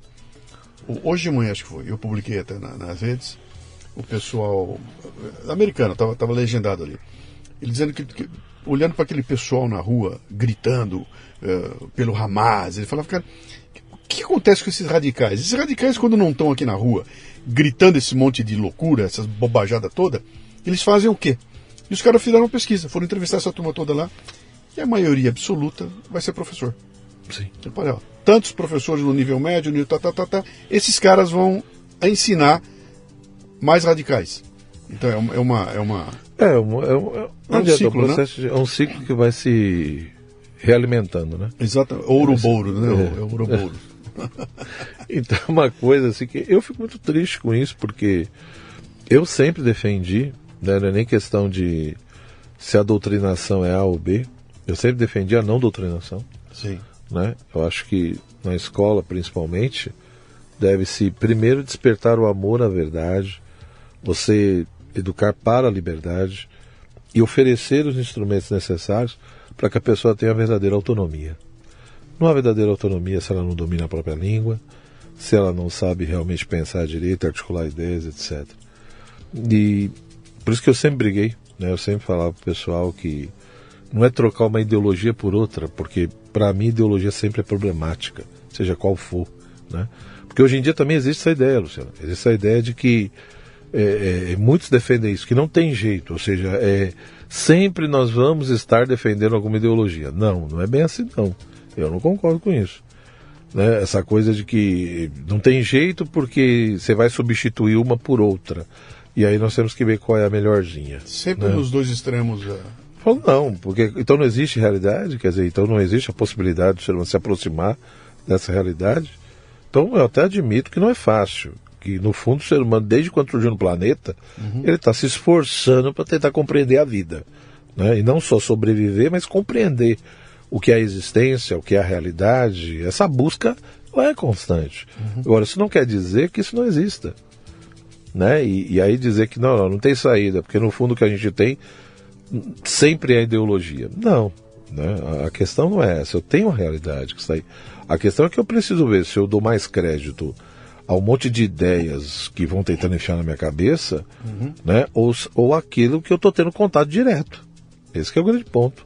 hoje de manhã acho que foi, eu publiquei até nas redes, o pessoal americano, estava legendado ali, ele dizendo que olhando para aquele pessoal na rua, gritando pelo Hamas, ele falava, cara, o que acontece com esses radicais? Esses radicais, quando não estão aqui na rua, gritando esse monte de loucura, essas bobajadas toda, eles fazem o quê? E os caras fizeram uma pesquisa, foram entrevistar essa turma toda lá, e a maioria absoluta vai ser professor. Sim. Olha, tantos professores no nível médio, esses caras vão ensinar mais radicais. Então é um ciclo, né? É um ciclo que vai se realimentando, né? Exato, ouro-bouro, né? Ouro-bouro. Então é uma coisa assim que eu fico muito triste com isso, porque eu sempre defendi, né, não é nem questão de se a doutrinação é A ou B, eu sempre defendi a não doutrinação. Sim. Né? Eu acho que na escola, principalmente, deve-se primeiro despertar o amor à verdade, você educar para a liberdade e oferecer os instrumentos necessários para que a pessoa tenha a verdadeira autonomia. Não há verdadeira autonomia se ela não domina a própria língua, se ela não sabe realmente pensar direito, articular ideias, etc. E por isso que eu sempre briguei, né? Eu sempre falava para o pessoal que não é trocar uma ideologia por outra, porque para mim ideologia sempre é problemática, seja qual for, né? Porque hoje em dia também existe essa ideia, Luciano, existe essa ideia de que muitos defendem isso, que não tem jeito, ou seja, sempre nós vamos estar defendendo alguma ideologia. Não é bem assim não, eu não concordo com isso, né? Essa coisa de que não tem jeito porque você vai substituir uma por outra. E aí nós temos que ver qual é a melhorzinha. Sempre nos dois extremos. Falo, não, porque então não existe realidade, quer dizer, então não existe a possibilidade do ser humano se aproximar dessa realidade. Então eu até admito que não é fácil, que no fundo o ser humano, desde quando surgiu no planeta, ele está se esforçando para tentar compreender a vida, né? E não só sobreviver, mas compreender o que é a existência, o que é a realidade. Essa busca ela é constante. Agora, isso não quer dizer que isso não exista, né? E aí dizer que não tem saída, porque no fundo o que a gente tem sempre é ideologia. Não, né? A questão não é essa. Eu tenho uma realidade que está aí. A questão é que eu preciso ver se eu dou mais crédito a um monte de ideias que vão tentando enfiar na minha cabeça, né? Ou aquilo que eu estou tendo contato direto. Esse que é o grande ponto,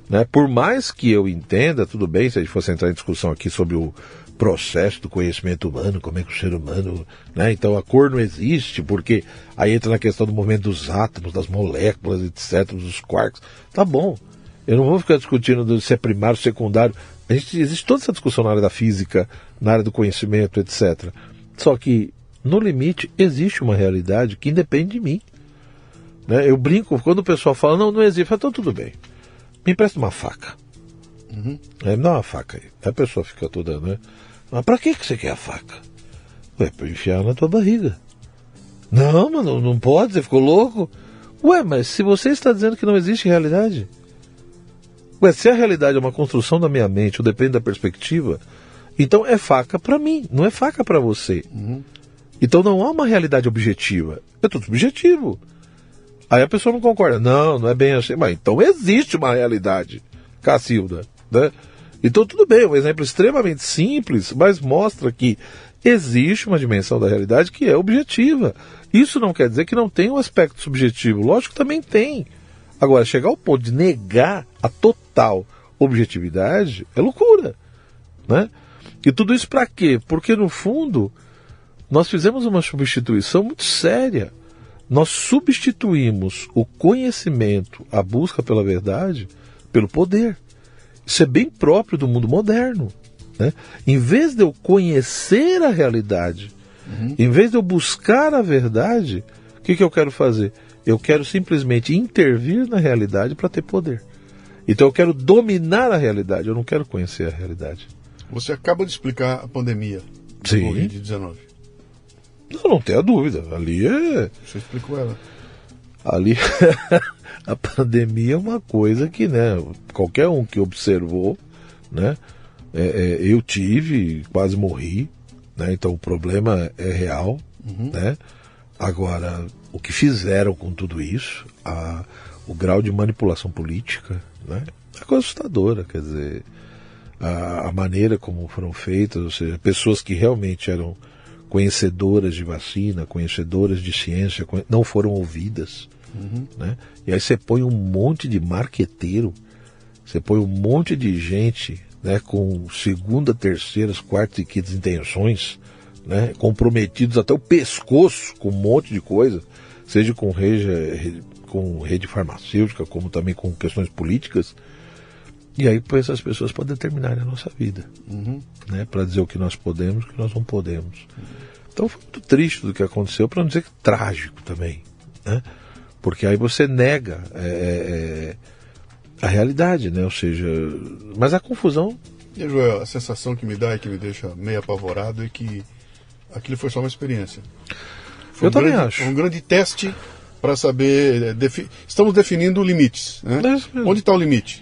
né? Por mais que eu entenda, tudo bem, se a gente fosse entrar em discussão aqui sobre o processo do conhecimento humano, como é que o ser humano, né? Então a cor não existe, porque aí entra na questão do movimento dos átomos, das moléculas, etc., dos quarks. Tá bom, eu não vou ficar discutindo se é primário, secundário. Existe toda essa discussão na área da física, na área do conhecimento, etc. Só que, no limite, existe uma realidade que independe de mim, né? Eu brinco, quando o pessoal fala, não existe, eu falo, então tudo bem, me empresta uma faca. Me dá uma faca aí. Aí a pessoa fica toda, né? Mas pra que você quer a faca? Ué, pra enfiar na tua barriga. Não, mano, não pode, você ficou louco? Ué, mas se você está dizendo que não existe realidade... Ué, se a realidade é uma construção da minha mente, ou depende da perspectiva, então é faca pra mim, não é faca pra você. Então não há uma realidade objetiva, é tudo subjetivo. Aí a pessoa não concorda, não é bem assim, mas então existe uma realidade, Cacilda, né? Então tudo bem, um exemplo extremamente simples, mas mostra que existe uma dimensão da realidade que é objetiva. Isso não quer dizer que não tem um aspecto subjetivo, lógico que também tem. Agora, chegar ao ponto de negar a total objetividade é loucura, né? E tudo isso para quê? Porque, no fundo, nós fizemos uma substituição muito séria. Nós substituímos o conhecimento, a busca pela verdade, pelo poder. Isso é bem próprio do mundo moderno, né? Em vez de eu conhecer a realidade, em vez de eu buscar a verdade, o que eu quero fazer? Eu quero simplesmente intervir na realidade para ter poder. Então eu quero dominar a realidade, eu não quero conhecer a realidade. Você acaba de explicar a pandemia do Covid-19. Não tenha dúvida. Ali é... Você explicou ela. Ali a pandemia é uma coisa que, né, qualquer um que observou, né, eu tive, quase morri, né, então o problema é real, né? Agora, o que fizeram com tudo isso, o grau de manipulação política, né, é coisa assustadora. Quer dizer, a maneira como foram feitas, ou seja, pessoas que realmente eram conhecedoras de vacina, conhecedoras de ciência, não foram ouvidas, né? E aí você põe um monte de marqueteiro, você põe um monte de gente, né, com segunda, terceiras, quartas e quintas intenções, né, comprometidos até o pescoço com um monte de coisa, seja com rede farmacêutica, como também com questões políticas. E aí essas pessoas podem determinar a nossa vida, né, para dizer o que nós podemos e o que nós não podemos. Então foi muito triste do que aconteceu, para não dizer que trágico também, né? Porque aí você nega a realidade, né? Ou seja, mas a confusão... E, Joel, a sensação que me dá e que me deixa meio apavorado é que aquilo foi só uma experiência. Eu também acho. Foi um grande teste para saber... Estamos definindo limites, né? Onde está o limite?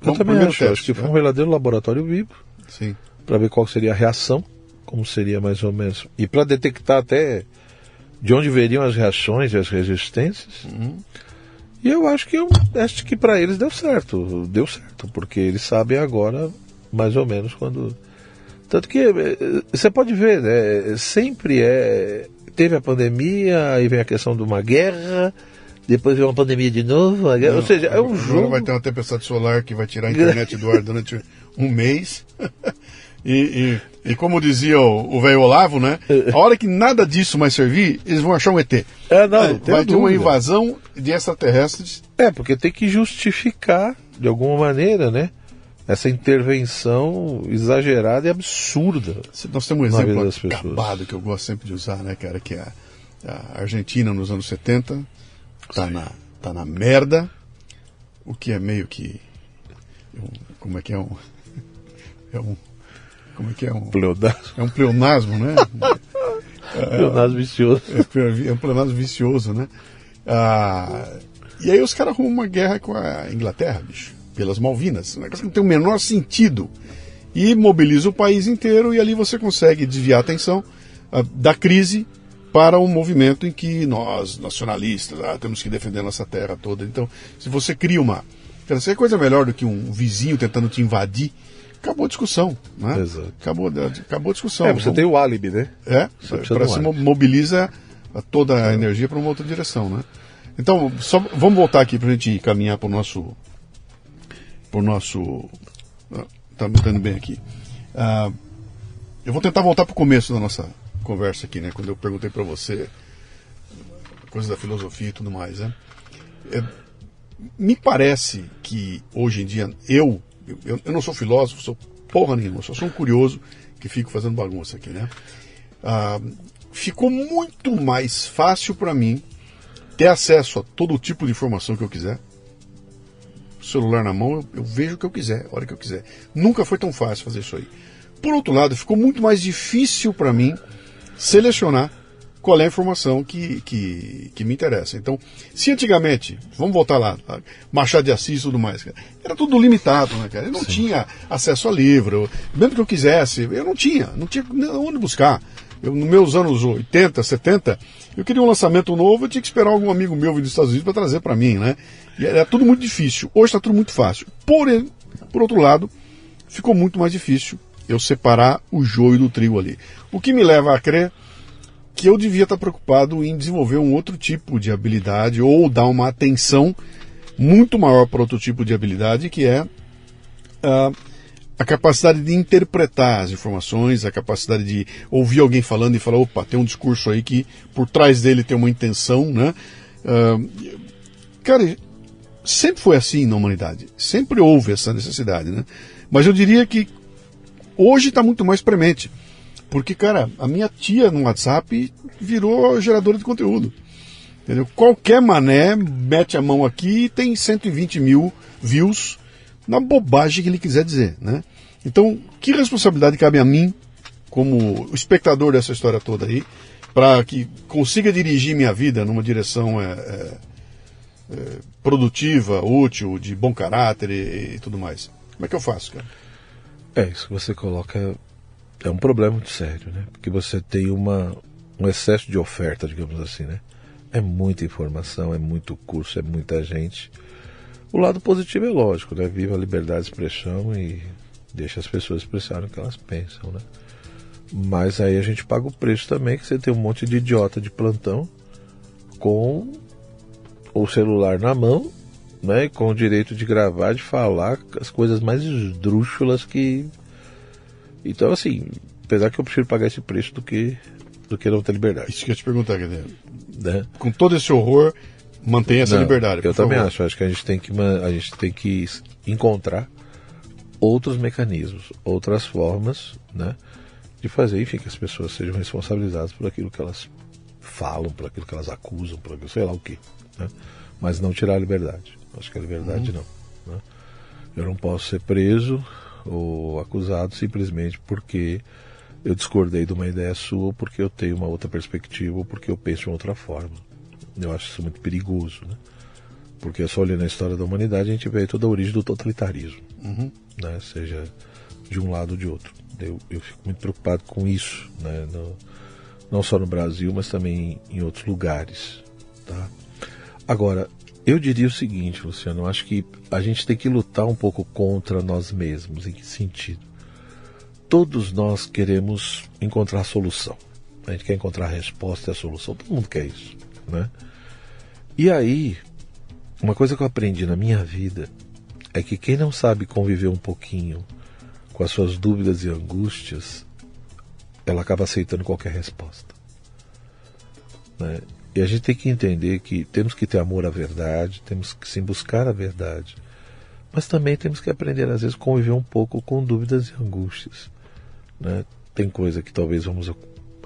Eu também acho. Acho que foi um verdadeiro laboratório vivo. Sim. Para ver qual seria a reação, como seria mais ou menos. E para detectar até de onde veriam as reações e as resistências. E eu acho que para eles deu certo, porque eles sabem agora mais ou menos quando... Tanto que você pode ver, né, sempre teve a pandemia, aí vem a questão de uma guerra, depois vem uma pandemia de novo, a guerra, ou seja, é um jogo... Vai ter uma tempestade solar que vai tirar a internet do ar durante um mês. E como dizia o velho Olavo, né? A hora que nada disso mais servir, eles vão achar um ET. Vai ter uma invasão de extraterrestres. Porque tem que justificar, de alguma maneira, né, essa intervenção exagerada e absurda. Nós temos um exemplo acabado que eu gosto sempre de usar, né, cara? Que é A Argentina nos anos 70 tá na merda, o que é meio que como é que é um Pleonasmo. É um pleonasmo, né? Pleonasmo vicioso. É um pleonasmo vicioso, né? E aí os caras arrumam uma guerra com a Inglaterra, bicho, pelas Malvinas. Um negócio que não tem o menor sentido. E mobiliza o país inteiro e ali você consegue desviar a atenção da crise para um movimento em que nós, nacionalistas, temos que defender nossa terra toda. Então, se você cria se é coisa melhor do que um vizinho tentando te invadir, acabou a discussão, né? Exato. Acabou a discussão. Você tem o álibi, né? Para se mobiliza toda a energia para uma outra direção, né? Então, vamos voltar aqui para a gente caminhar para o nosso... Tá me dando bem aqui. Eu vou tentar voltar para o começo da nossa conversa aqui, né? Quando eu perguntei para você coisas da filosofia e tudo mais, né? Me parece que hoje em dia eu não sou filósofo, sou porra nenhuma, eu só sou um curioso que fico fazendo bagunça aqui, né? Ficou muito mais fácil para mim ter acesso a todo tipo de informação que eu quiser. Celular na mão, eu vejo o que eu quiser, a hora que eu quiser. Nunca foi tão fácil fazer isso aí. Por outro lado, ficou muito mais difícil para mim selecionar qual é a informação que me interessa. Então, se antigamente, vamos voltar lá, Machado de Assis e tudo mais, cara, era tudo limitado, né, cara? Eu não tinha acesso a livro, mesmo que eu quisesse, eu não tinha onde buscar. Nos meus anos 80, 70, eu queria um lançamento novo, eu tinha que esperar algum amigo meu vir dos Estados Unidos para trazer para mim, né? E era tudo muito difícil. Hoje está tudo muito fácil. Porém, por outro lado, ficou muito mais difícil eu separar o joio do trigo ali. O que me leva a crer que eu devia estar preocupado em desenvolver um outro tipo de habilidade ou dar uma atenção muito maior para outro tipo de habilidade, que é a capacidade de interpretar as informações, a capacidade de ouvir alguém falando e falar, opa, tem um discurso aí que por trás dele tem uma intenção, né? Cara, sempre foi assim na humanidade, sempre houve essa necessidade, né? Mas eu diria que hoje está muito mais premente, porque, cara, a minha tia no WhatsApp virou geradora de conteúdo, entendeu? Qualquer mané mete a mão aqui e tem 120 mil views na bobagem que ele quiser dizer, né? Então, que responsabilidade cabe a mim, como espectador dessa história toda aí, para que consiga dirigir minha vida numa direção produtiva, útil, de bom caráter e tudo mais? Como é que eu faço, cara? Isso que você coloca é um problema muito sério, né? Porque você tem um excesso de oferta, digamos assim, né? É muita informação, é muito curso, é muita gente. O lado positivo é lógico, né? Viva a liberdade de expressão e deixa as pessoas expressarem o que elas pensam, né? Mas aí a gente paga o preço também, que você tem um monte de idiota de plantão com o celular na mão, né? Com o direito de gravar, de falar as coisas mais esdrúxulas que... Então, assim, apesar que eu prefiro pagar esse preço do que não ter liberdade. Isso que eu ia te perguntar, quer dizer, né? Com todo esse horror, mantenha essa liberdade. Eu também acho que a gente tem que encontrar outros mecanismos, outras formas, né, de fazer, enfim, que as pessoas sejam responsabilizadas por aquilo que elas falam, por aquilo que elas acusam, por aquilo, sei lá o quê, né? Mas não tirar a liberdade. Acho que a liberdade não, né? Eu não posso ser preso ou acusado simplesmente porque eu discordei de uma ideia sua, ou porque eu tenho uma outra perspectiva, ou porque eu penso de uma outra forma. Eu acho isso muito perigoso, né? Porque só olhando a história da humanidade, a gente vê toda a origem do totalitarismo, né? Seja de um lado ou de outro. Eu fico muito preocupado com isso, né? Não só no Brasil, mas também em outros lugares, tá? Agora, eu diria o seguinte, Luciano, eu acho que a gente tem que lutar um pouco contra nós mesmos. Em que sentido? Todos nós queremos encontrar a solução. A gente quer encontrar a resposta e a solução. Todo mundo quer isso, né? E aí, uma coisa que eu aprendi na minha vida é que quem não sabe conviver um pouquinho com as suas dúvidas e angústias, ela acaba aceitando qualquer resposta, né? E a gente tem que entender que temos que ter amor à verdade, temos que sim buscar a verdade, mas também temos que aprender às vezes conviver um pouco com dúvidas e angústias, né? Tem coisa que talvez vamos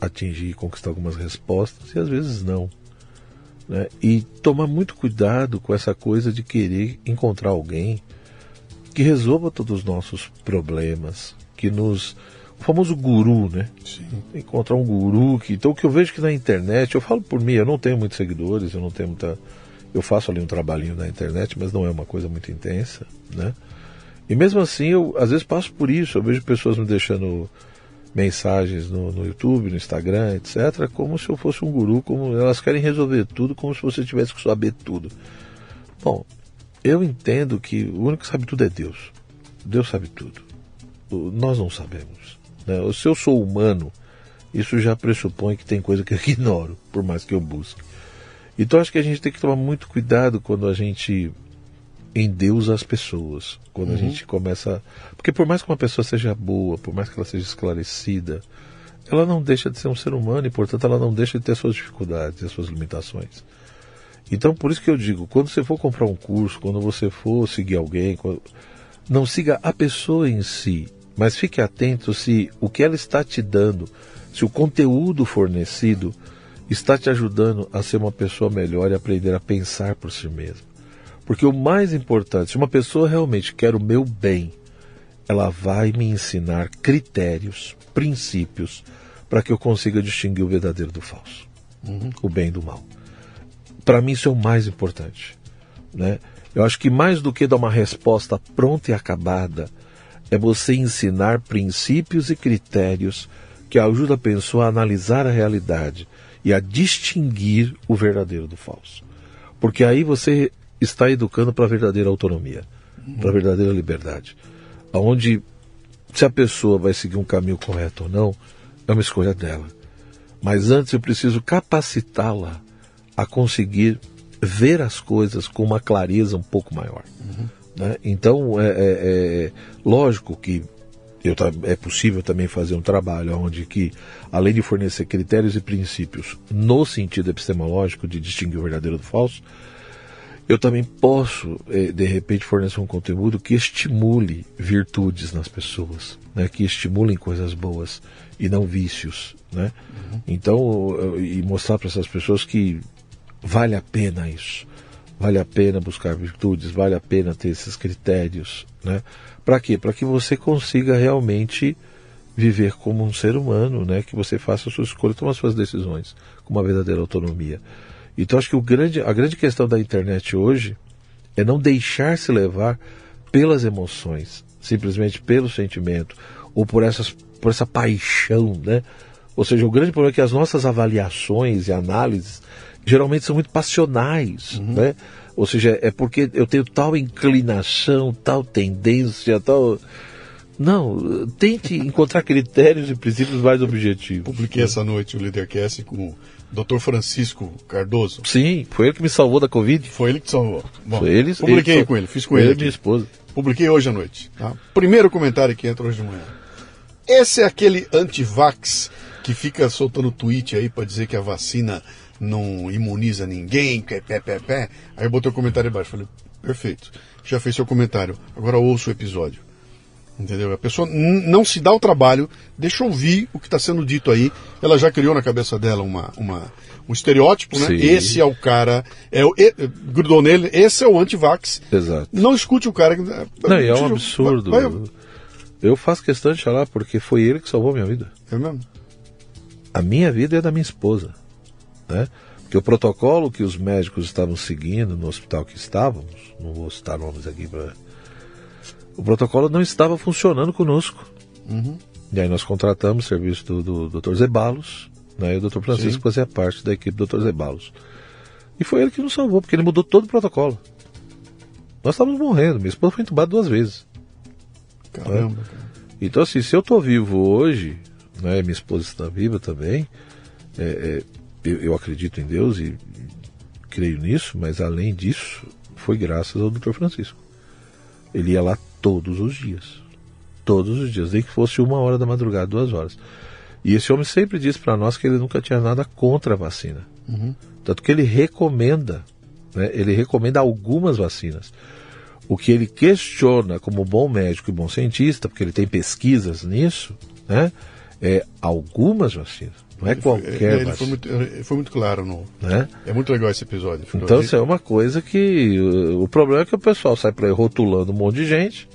atingir e conquistar algumas respostas, e às vezes não, né? E tomar muito cuidado com essa coisa de querer encontrar alguém que resolva todos os nossos problemas, o famoso guru, né? Sim. Encontrar um guru então o que eu vejo que na internet, eu falo por mim, eu não tenho muitos seguidores, eu faço ali um trabalhinho na internet, mas não é uma coisa muito intensa, né? E mesmo assim, eu às vezes passo por isso, eu vejo pessoas me deixando mensagens no YouTube, no Instagram, etc., como se eu fosse um guru, como elas querem resolver tudo, como se você tivesse que saber tudo. Bom, eu entendo que o único que sabe tudo é Deus. Deus sabe tudo. Nós não sabemos, né? Se eu sou humano, isso já pressupõe que tem coisa que eu ignoro, por mais que eu busque. Então acho que a gente tem que tomar muito cuidado quando a gente endeusa as pessoas, quando a gente começa... Porque por mais que uma pessoa seja boa, por mais que ela seja esclarecida, ela não deixa de ser um ser humano e, portanto, ela não deixa de ter suas dificuldades e as suas limitações. Então, por isso que eu digo, quando você for comprar um curso, quando você for seguir alguém, não siga a pessoa em si, mas fique atento se o que ela está te dando, se o conteúdo fornecido está te ajudando a ser uma pessoa melhor e aprender a pensar por si mesma. Porque o mais importante, se uma pessoa realmente quer o meu bem, ela vai me ensinar critérios, princípios, para que eu consiga distinguir o verdadeiro do falso, o bem do mal. Para mim isso é o mais importante, né? Eu acho que mais do que dar uma resposta pronta e acabada, é você ensinar princípios e critérios que ajudam a pessoa a analisar a realidade e a distinguir o verdadeiro do falso. Porque aí você está educando para a verdadeira autonomia, para a verdadeira liberdade. Onde, se a pessoa vai seguir um caminho correto ou não, é uma escolha dela. Mas antes eu preciso capacitá-la a conseguir ver as coisas com uma clareza um pouco maior. Né? Então, lógico que é possível também fazer um trabalho onde que, além de fornecer critérios e princípios no sentido epistemológico de distinguir o verdadeiro do falso, eu também posso, de repente, fornecer um conteúdo que estimule virtudes nas pessoas, né? Que estimulem coisas boas e não vícios, né? Então, e mostrar para essas pessoas que vale a pena isso, vale a pena buscar virtudes, vale a pena ter esses critérios, né? Para quê? Para que você consiga realmente viver como um ser humano, né? Que você faça a sua escolha, tome as suas decisões com uma verdadeira autonomia. Então acho que a grande questão da internet hoje é não deixar se levar pelas emoções, simplesmente pelo sentimento, ou por essa paixão, né? Ou seja, o grande problema é que as nossas avaliações e análises geralmente são muito passionais, né? Ou seja, é porque eu tenho tal inclinação, tal tendência, tal... Não, tente encontrar critérios e princípios mais objetivos. Publiquei essa noite o Leadercast com o Dr. Francisco Cardoso. Sim, foi ele que me salvou da Covid. Foi ele que salvou. Bom, foi ele, publiquei com ele, fiz com ele e minha esposa. Publiquei hoje à noite. Tá? Primeiro comentário que entra hoje de manhã. Esse é aquele anti-vax que fica soltando tweet aí para dizer que a vacina não imuniza ninguém, que é pé. Aí eu botei o comentário embaixo, falei, perfeito, já fez seu comentário, agora ouça o episódio. Entendeu? A pessoa não se dá o trabalho, deixa ouvir o que está sendo dito aí. Ela já criou na cabeça dela um estereótipo, né? Sim. Esse é o cara, grudou nele, esse é o anti-vax. Exato. Não escute o cara. Não, e é um absurdo. Eu faço questão de falar porque foi ele que salvou a minha vida. É mesmo? A minha vida é da minha esposa, né? Porque o protocolo que os médicos estavam seguindo no hospital que estávamos, não vou citar nomes aqui o protocolo não estava funcionando conosco. E aí nós contratamos o serviço do Dr. Zeballos, né? E o Dr. Francisco fazia parte da equipe do Dr. Zeballos. E foi ele que nos salvou, porque ele mudou todo o protocolo. Nós estávamos morrendo, minha esposa foi entubada 2 vezes. Caramba, né? cara. Então assim, se eu estou vivo hoje, né, minha esposa está viva também, eu acredito em Deus e creio nisso, mas além disso, foi graças ao Dr. Francisco. Ele ia lá todos os dias, nem que fosse 1 hora da madrugada, 2 horas. E esse homem sempre disse para nós que ele nunca tinha nada contra a vacina. Tanto que ele recomenda, né, algumas vacinas. O que ele questiona como bom médico e bom cientista, porque ele tem pesquisas nisso, né, é algumas vacinas. Não é qualquer ele foi muito claro. Né? É muito legal esse episódio. Então, isso é uma coisa que... O problema é que o pessoal sai por aí rotulando um monte de gente.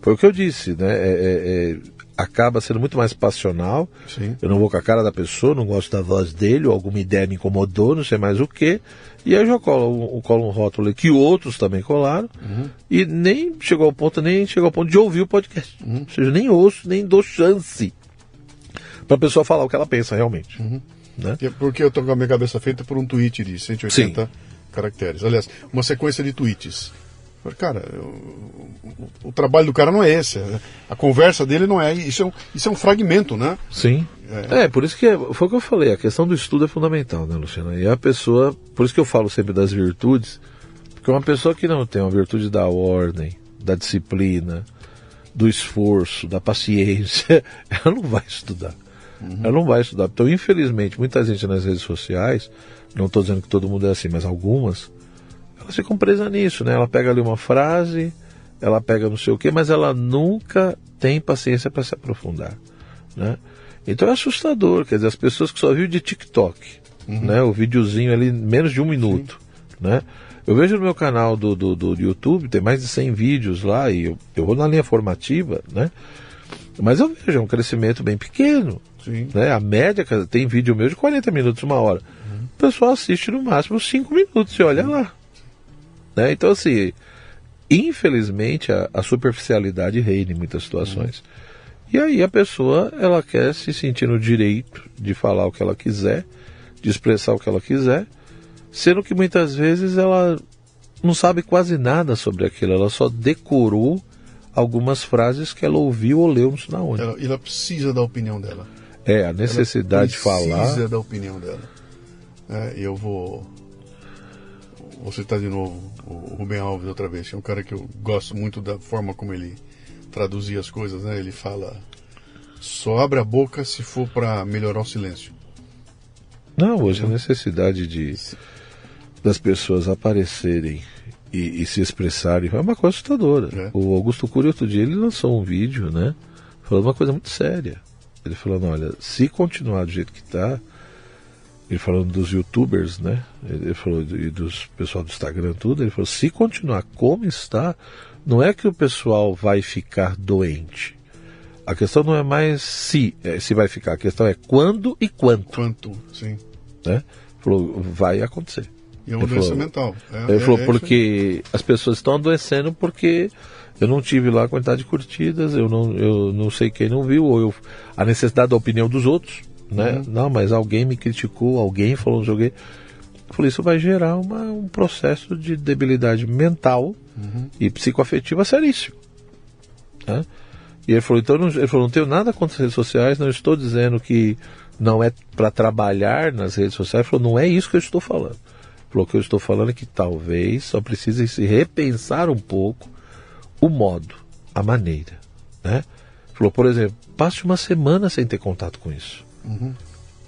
Foi o que eu disse, né? Acaba sendo muito mais passional. Sim. Eu não vou com a cara da pessoa, não gosto da voz dele, ou alguma ideia me incomodou, não sei mais o quê. E aí eu já colo um rótulo que outros também colaram. E nem chegou ao ponto de ouvir o podcast. Ou seja, nem ouço, nem dou chance para a pessoa falar o que ela pensa realmente. Né? Porque eu tô com a minha cabeça feita por um tweet de 180 caracteres. Aliás, uma sequência de tweets. Cara, o trabalho do cara não é esse. A conversa dele não é. Isso é um fragmento, né? Sim. Por isso que foi o que eu falei. A questão do estudo é fundamental, né, Luciano? E a pessoa. Por isso que eu falo sempre das virtudes. Porque uma pessoa que não tem a virtude da ordem, da disciplina, do esforço, da paciência, ela não vai estudar. Ela não vai estudar. Então, infelizmente, muita gente nas redes sociais, não estou dizendo que todo mundo é assim, mas algumas, elas ficam presas nisso, né? Ela pega ali uma frase, ela pega não sei o quê, mas ela nunca tem paciência para se aprofundar, né? Então é assustador, quer dizer, as pessoas que só viram de TikTok, né? O videozinho ali, menos de 1 minuto, né? Eu vejo no meu canal do YouTube, tem mais de 100 vídeos lá, e eu vou na linha formativa, né? Mas eu vejo, é um crescimento bem pequeno, né? A média, tem vídeo meu de 40 minutos, 1 hora. O pessoal assiste no máximo 5 minutos e olha lá. Né? Então, assim, infelizmente a superficialidade reina em muitas situações. E aí a pessoa, ela quer se sentir no direito de falar o que ela quiser, de expressar o que ela quiser, sendo que muitas vezes ela não sabe quase nada sobre aquilo, ela só decorou algumas frases que ela ouviu ou leu, não sei na onde. Ela precisa da opinião dela. A necessidade de falar. Precisa da opinião dela. Eu vou citar de novo o Rubem Alves outra vez, que é um cara que eu gosto muito da forma como ele traduzia as coisas, né? Ele fala: só abre a boca se for para melhorar o silêncio. Não, hoje a necessidade das pessoas aparecerem e se expressarem é uma coisa assustadora. O Augusto Cury, outro dia, ele lançou um vídeo, né, falando uma coisa muito séria. Ele falando: olha, se continuar do jeito que está, ele falando dos youtubers, né, ele falou e dos pessoal do Instagram, tudo, ele falou: se continuar como está, não é que o pessoal vai ficar doente. A questão não é mais se vai ficar, a questão é quando e quanto. Quanto, sim. Né? Falou: vai acontecer. E é uma doença mental. Ele falou: porque as pessoas estão adoecendo porque eu não tive lá a quantidade de curtidas, eu não sei quem não viu, ou a necessidade da opinião dos outros, né? Não, mas alguém me criticou, alguém falou, não joguei. Eu falei: isso vai gerar um processo de debilidade mental e psicoafetiva seríssimo. Né? E ele falou: então não tenho nada contra as redes sociais, não estou dizendo que não é para trabalhar nas redes sociais. Ele falou: não é isso que eu estou falando. Ele falou: o que eu estou falando é que talvez só precise se repensar um pouco o modo, a maneira. Né? Ele falou: por exemplo, passe uma semana sem ter contato com isso.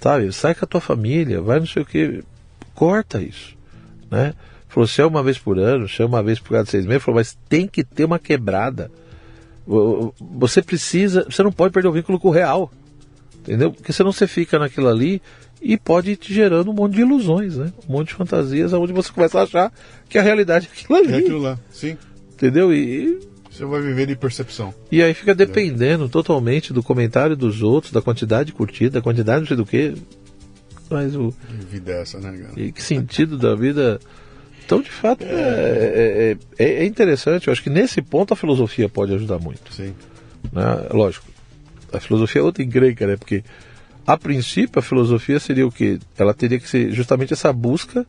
Sabe? Sai com a tua família, vai não sei o que, corta isso. Né? Ele falou: se é uma vez por ano, se é uma vez por cada 6 meses, ele falou: mas tem que ter uma quebrada. Você não pode perder o vínculo com o real, entendeu? Porque senão você fica naquilo ali e pode ir te gerando um monte de ilusões, né? Um monte de fantasias, onde você começa a achar que a realidade é aquilo ali. É aquilo lá, sim. Entendeu? E você vai viver de percepção. E aí fica dependendo totalmente do comentário dos outros, da quantidade de curtida, da quantidade não sei do que. Mas Que vida é essa, né, cara? E que sentido da vida. Então, de fato, é interessante. Eu acho que nesse ponto a filosofia pode ajudar muito. Sim. Né? Lógico, a filosofia é outra encrenca, né? Porque, a princípio, a filosofia seria o quê? Ela teria que ser justamente essa busca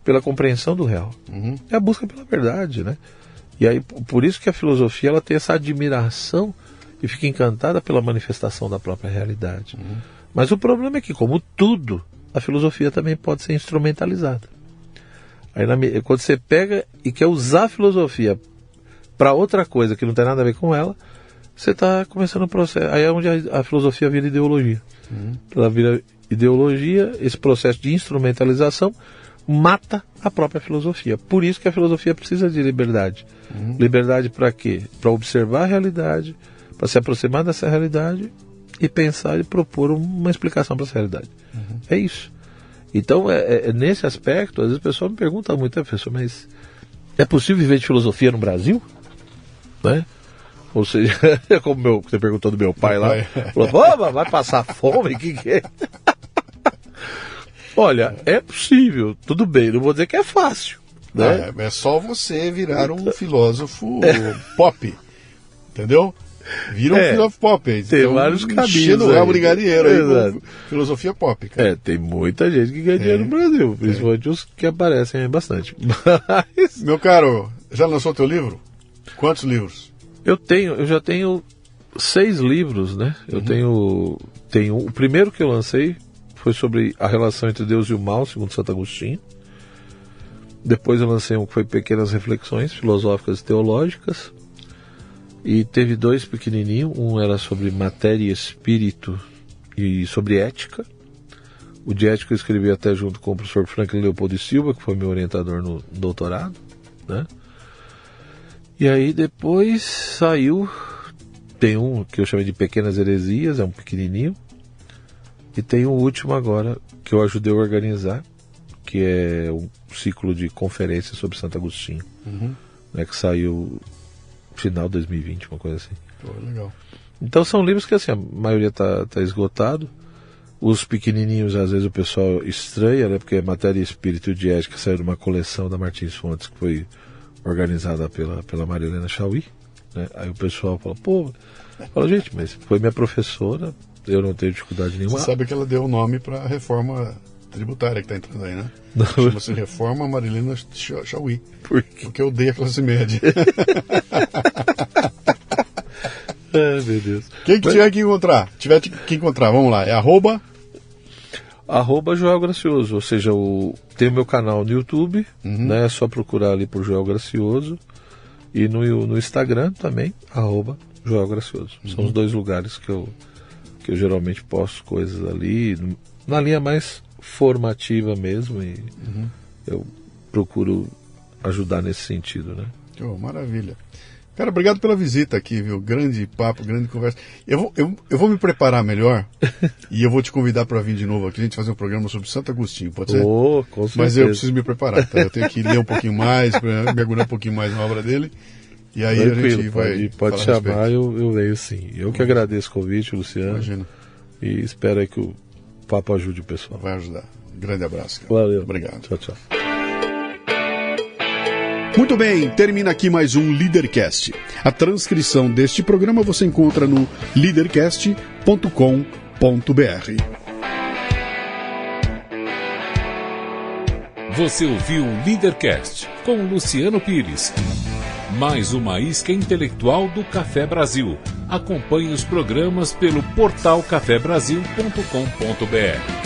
pela compreensão do real. É a busca pela verdade, né? E aí, por isso que a filosofia ela tem essa admiração e fica encantada pela manifestação da própria realidade. Mas o problema é que, como tudo, a filosofia também pode ser instrumentalizada. Aí, quando você pega e quer usar a filosofia para outra coisa que não tem nada a ver com ela, você está começando um processo. Aí é onde a filosofia vira ideologia. Ela vira ideologia, esse processo de instrumentalização mata a própria filosofia. Por isso que a filosofia precisa de liberdade. Liberdade para quê? Para observar a realidade, para se aproximar dessa realidade e pensar e propor uma explicação para essa realidade. É isso. Então, nesse aspecto, às vezes o pessoal me pergunta muito, professor, mas é possível viver de filosofia no Brasil? Né? Ou seja, como você perguntou do meu pai lá, falou, vai passar fome? O que é? Olha, é possível, tudo bem, não vou dizer que é fácil. Né? É só você virar um filósofo pop, entendeu? Vira um filósofo pop aí. Tem vários caminhos. O brigadeiro aí com filosofia pop. Cara. Tem muita gente que ganha dinheiro no Brasil, principalmente os que aparecem bastante. Mas... Meu caro, já lançou teu livro? Quantos livros? Eu já tenho 6 livros, né? Eu tenho o primeiro que eu lancei foi sobre a relação entre Deus e o mal, segundo Santo Agostinho. Depois eu lancei um que foi Pequenas Reflexões Filosóficas e Teológicas. E teve 2 pequenininhos, um era sobre matéria e espírito e sobre ética. O de ética eu escrevi até junto com o professor Franklin Leopoldo de Silva, que foi meu orientador no doutorado, né? E aí depois saiu, tem um que eu chamei de Pequenas Heresias, é um pequenininho, e tem o último agora que eu ajudei a organizar, que é um ciclo de conferências sobre Santo Agostinho, né, que saiu final de 2020, uma coisa assim. Pô, legal. Então são livros que assim, a maioria tá esgotado. Os pequenininhos às vezes o pessoal estranha, né, porque Matéria e Espírito e Ética saiu de uma coleção da Martins Fontes que foi organizada pela Marilena Chauí, né? Aí o pessoal fala, gente, mas foi minha professora, eu não tenho dificuldade nenhuma. Você sabe que ela deu o nome para a reforma tributária que está entrando aí, né? Chama-se Reforma Marilena Chauí. Por quê? Porque eu odeio a classe média. Ai, meu Deus. Quem que tiver que encontrar, vamos lá, é @Joel Gracioso, ou seja, tem o meu canal no YouTube, né? É só procurar ali por Joel Gracioso, e no Instagram também, @Joel Gracioso. São os 2 lugares que eu geralmente posto coisas ali, na linha mais formativa mesmo, e eu procuro ajudar nesse sentido, né? Oh, maravilha. Cara, obrigado pela visita aqui, viu? Grande papo, grande conversa. Eu vou me preparar melhor e eu vou te convidar para vir de novo aqui, a gente fazer um programa sobre Santo Agostinho, pode ser? Com certeza. Mas eu preciso me preparar, tá? Eu tenho que ler um pouquinho mais, mergulhar um pouquinho mais na obra dele. E aí tranquilo, a gente vai. Pode chamar, eu leio sim. Eu que agradeço o convite, Luciano. Imagina. E espero aí que o papo ajude o pessoal. Vai ajudar. Grande abraço, cara. Valeu. Obrigado. Tchau, tchau. Muito bem, termina aqui mais um Leadercast. A transcrição deste programa você encontra no leadercast.com.br. Você ouviu o Leadercast com Luciano Pires. Mais uma isca intelectual do Café Brasil. Acompanhe os programas pelo portal cafebrasil.com.br.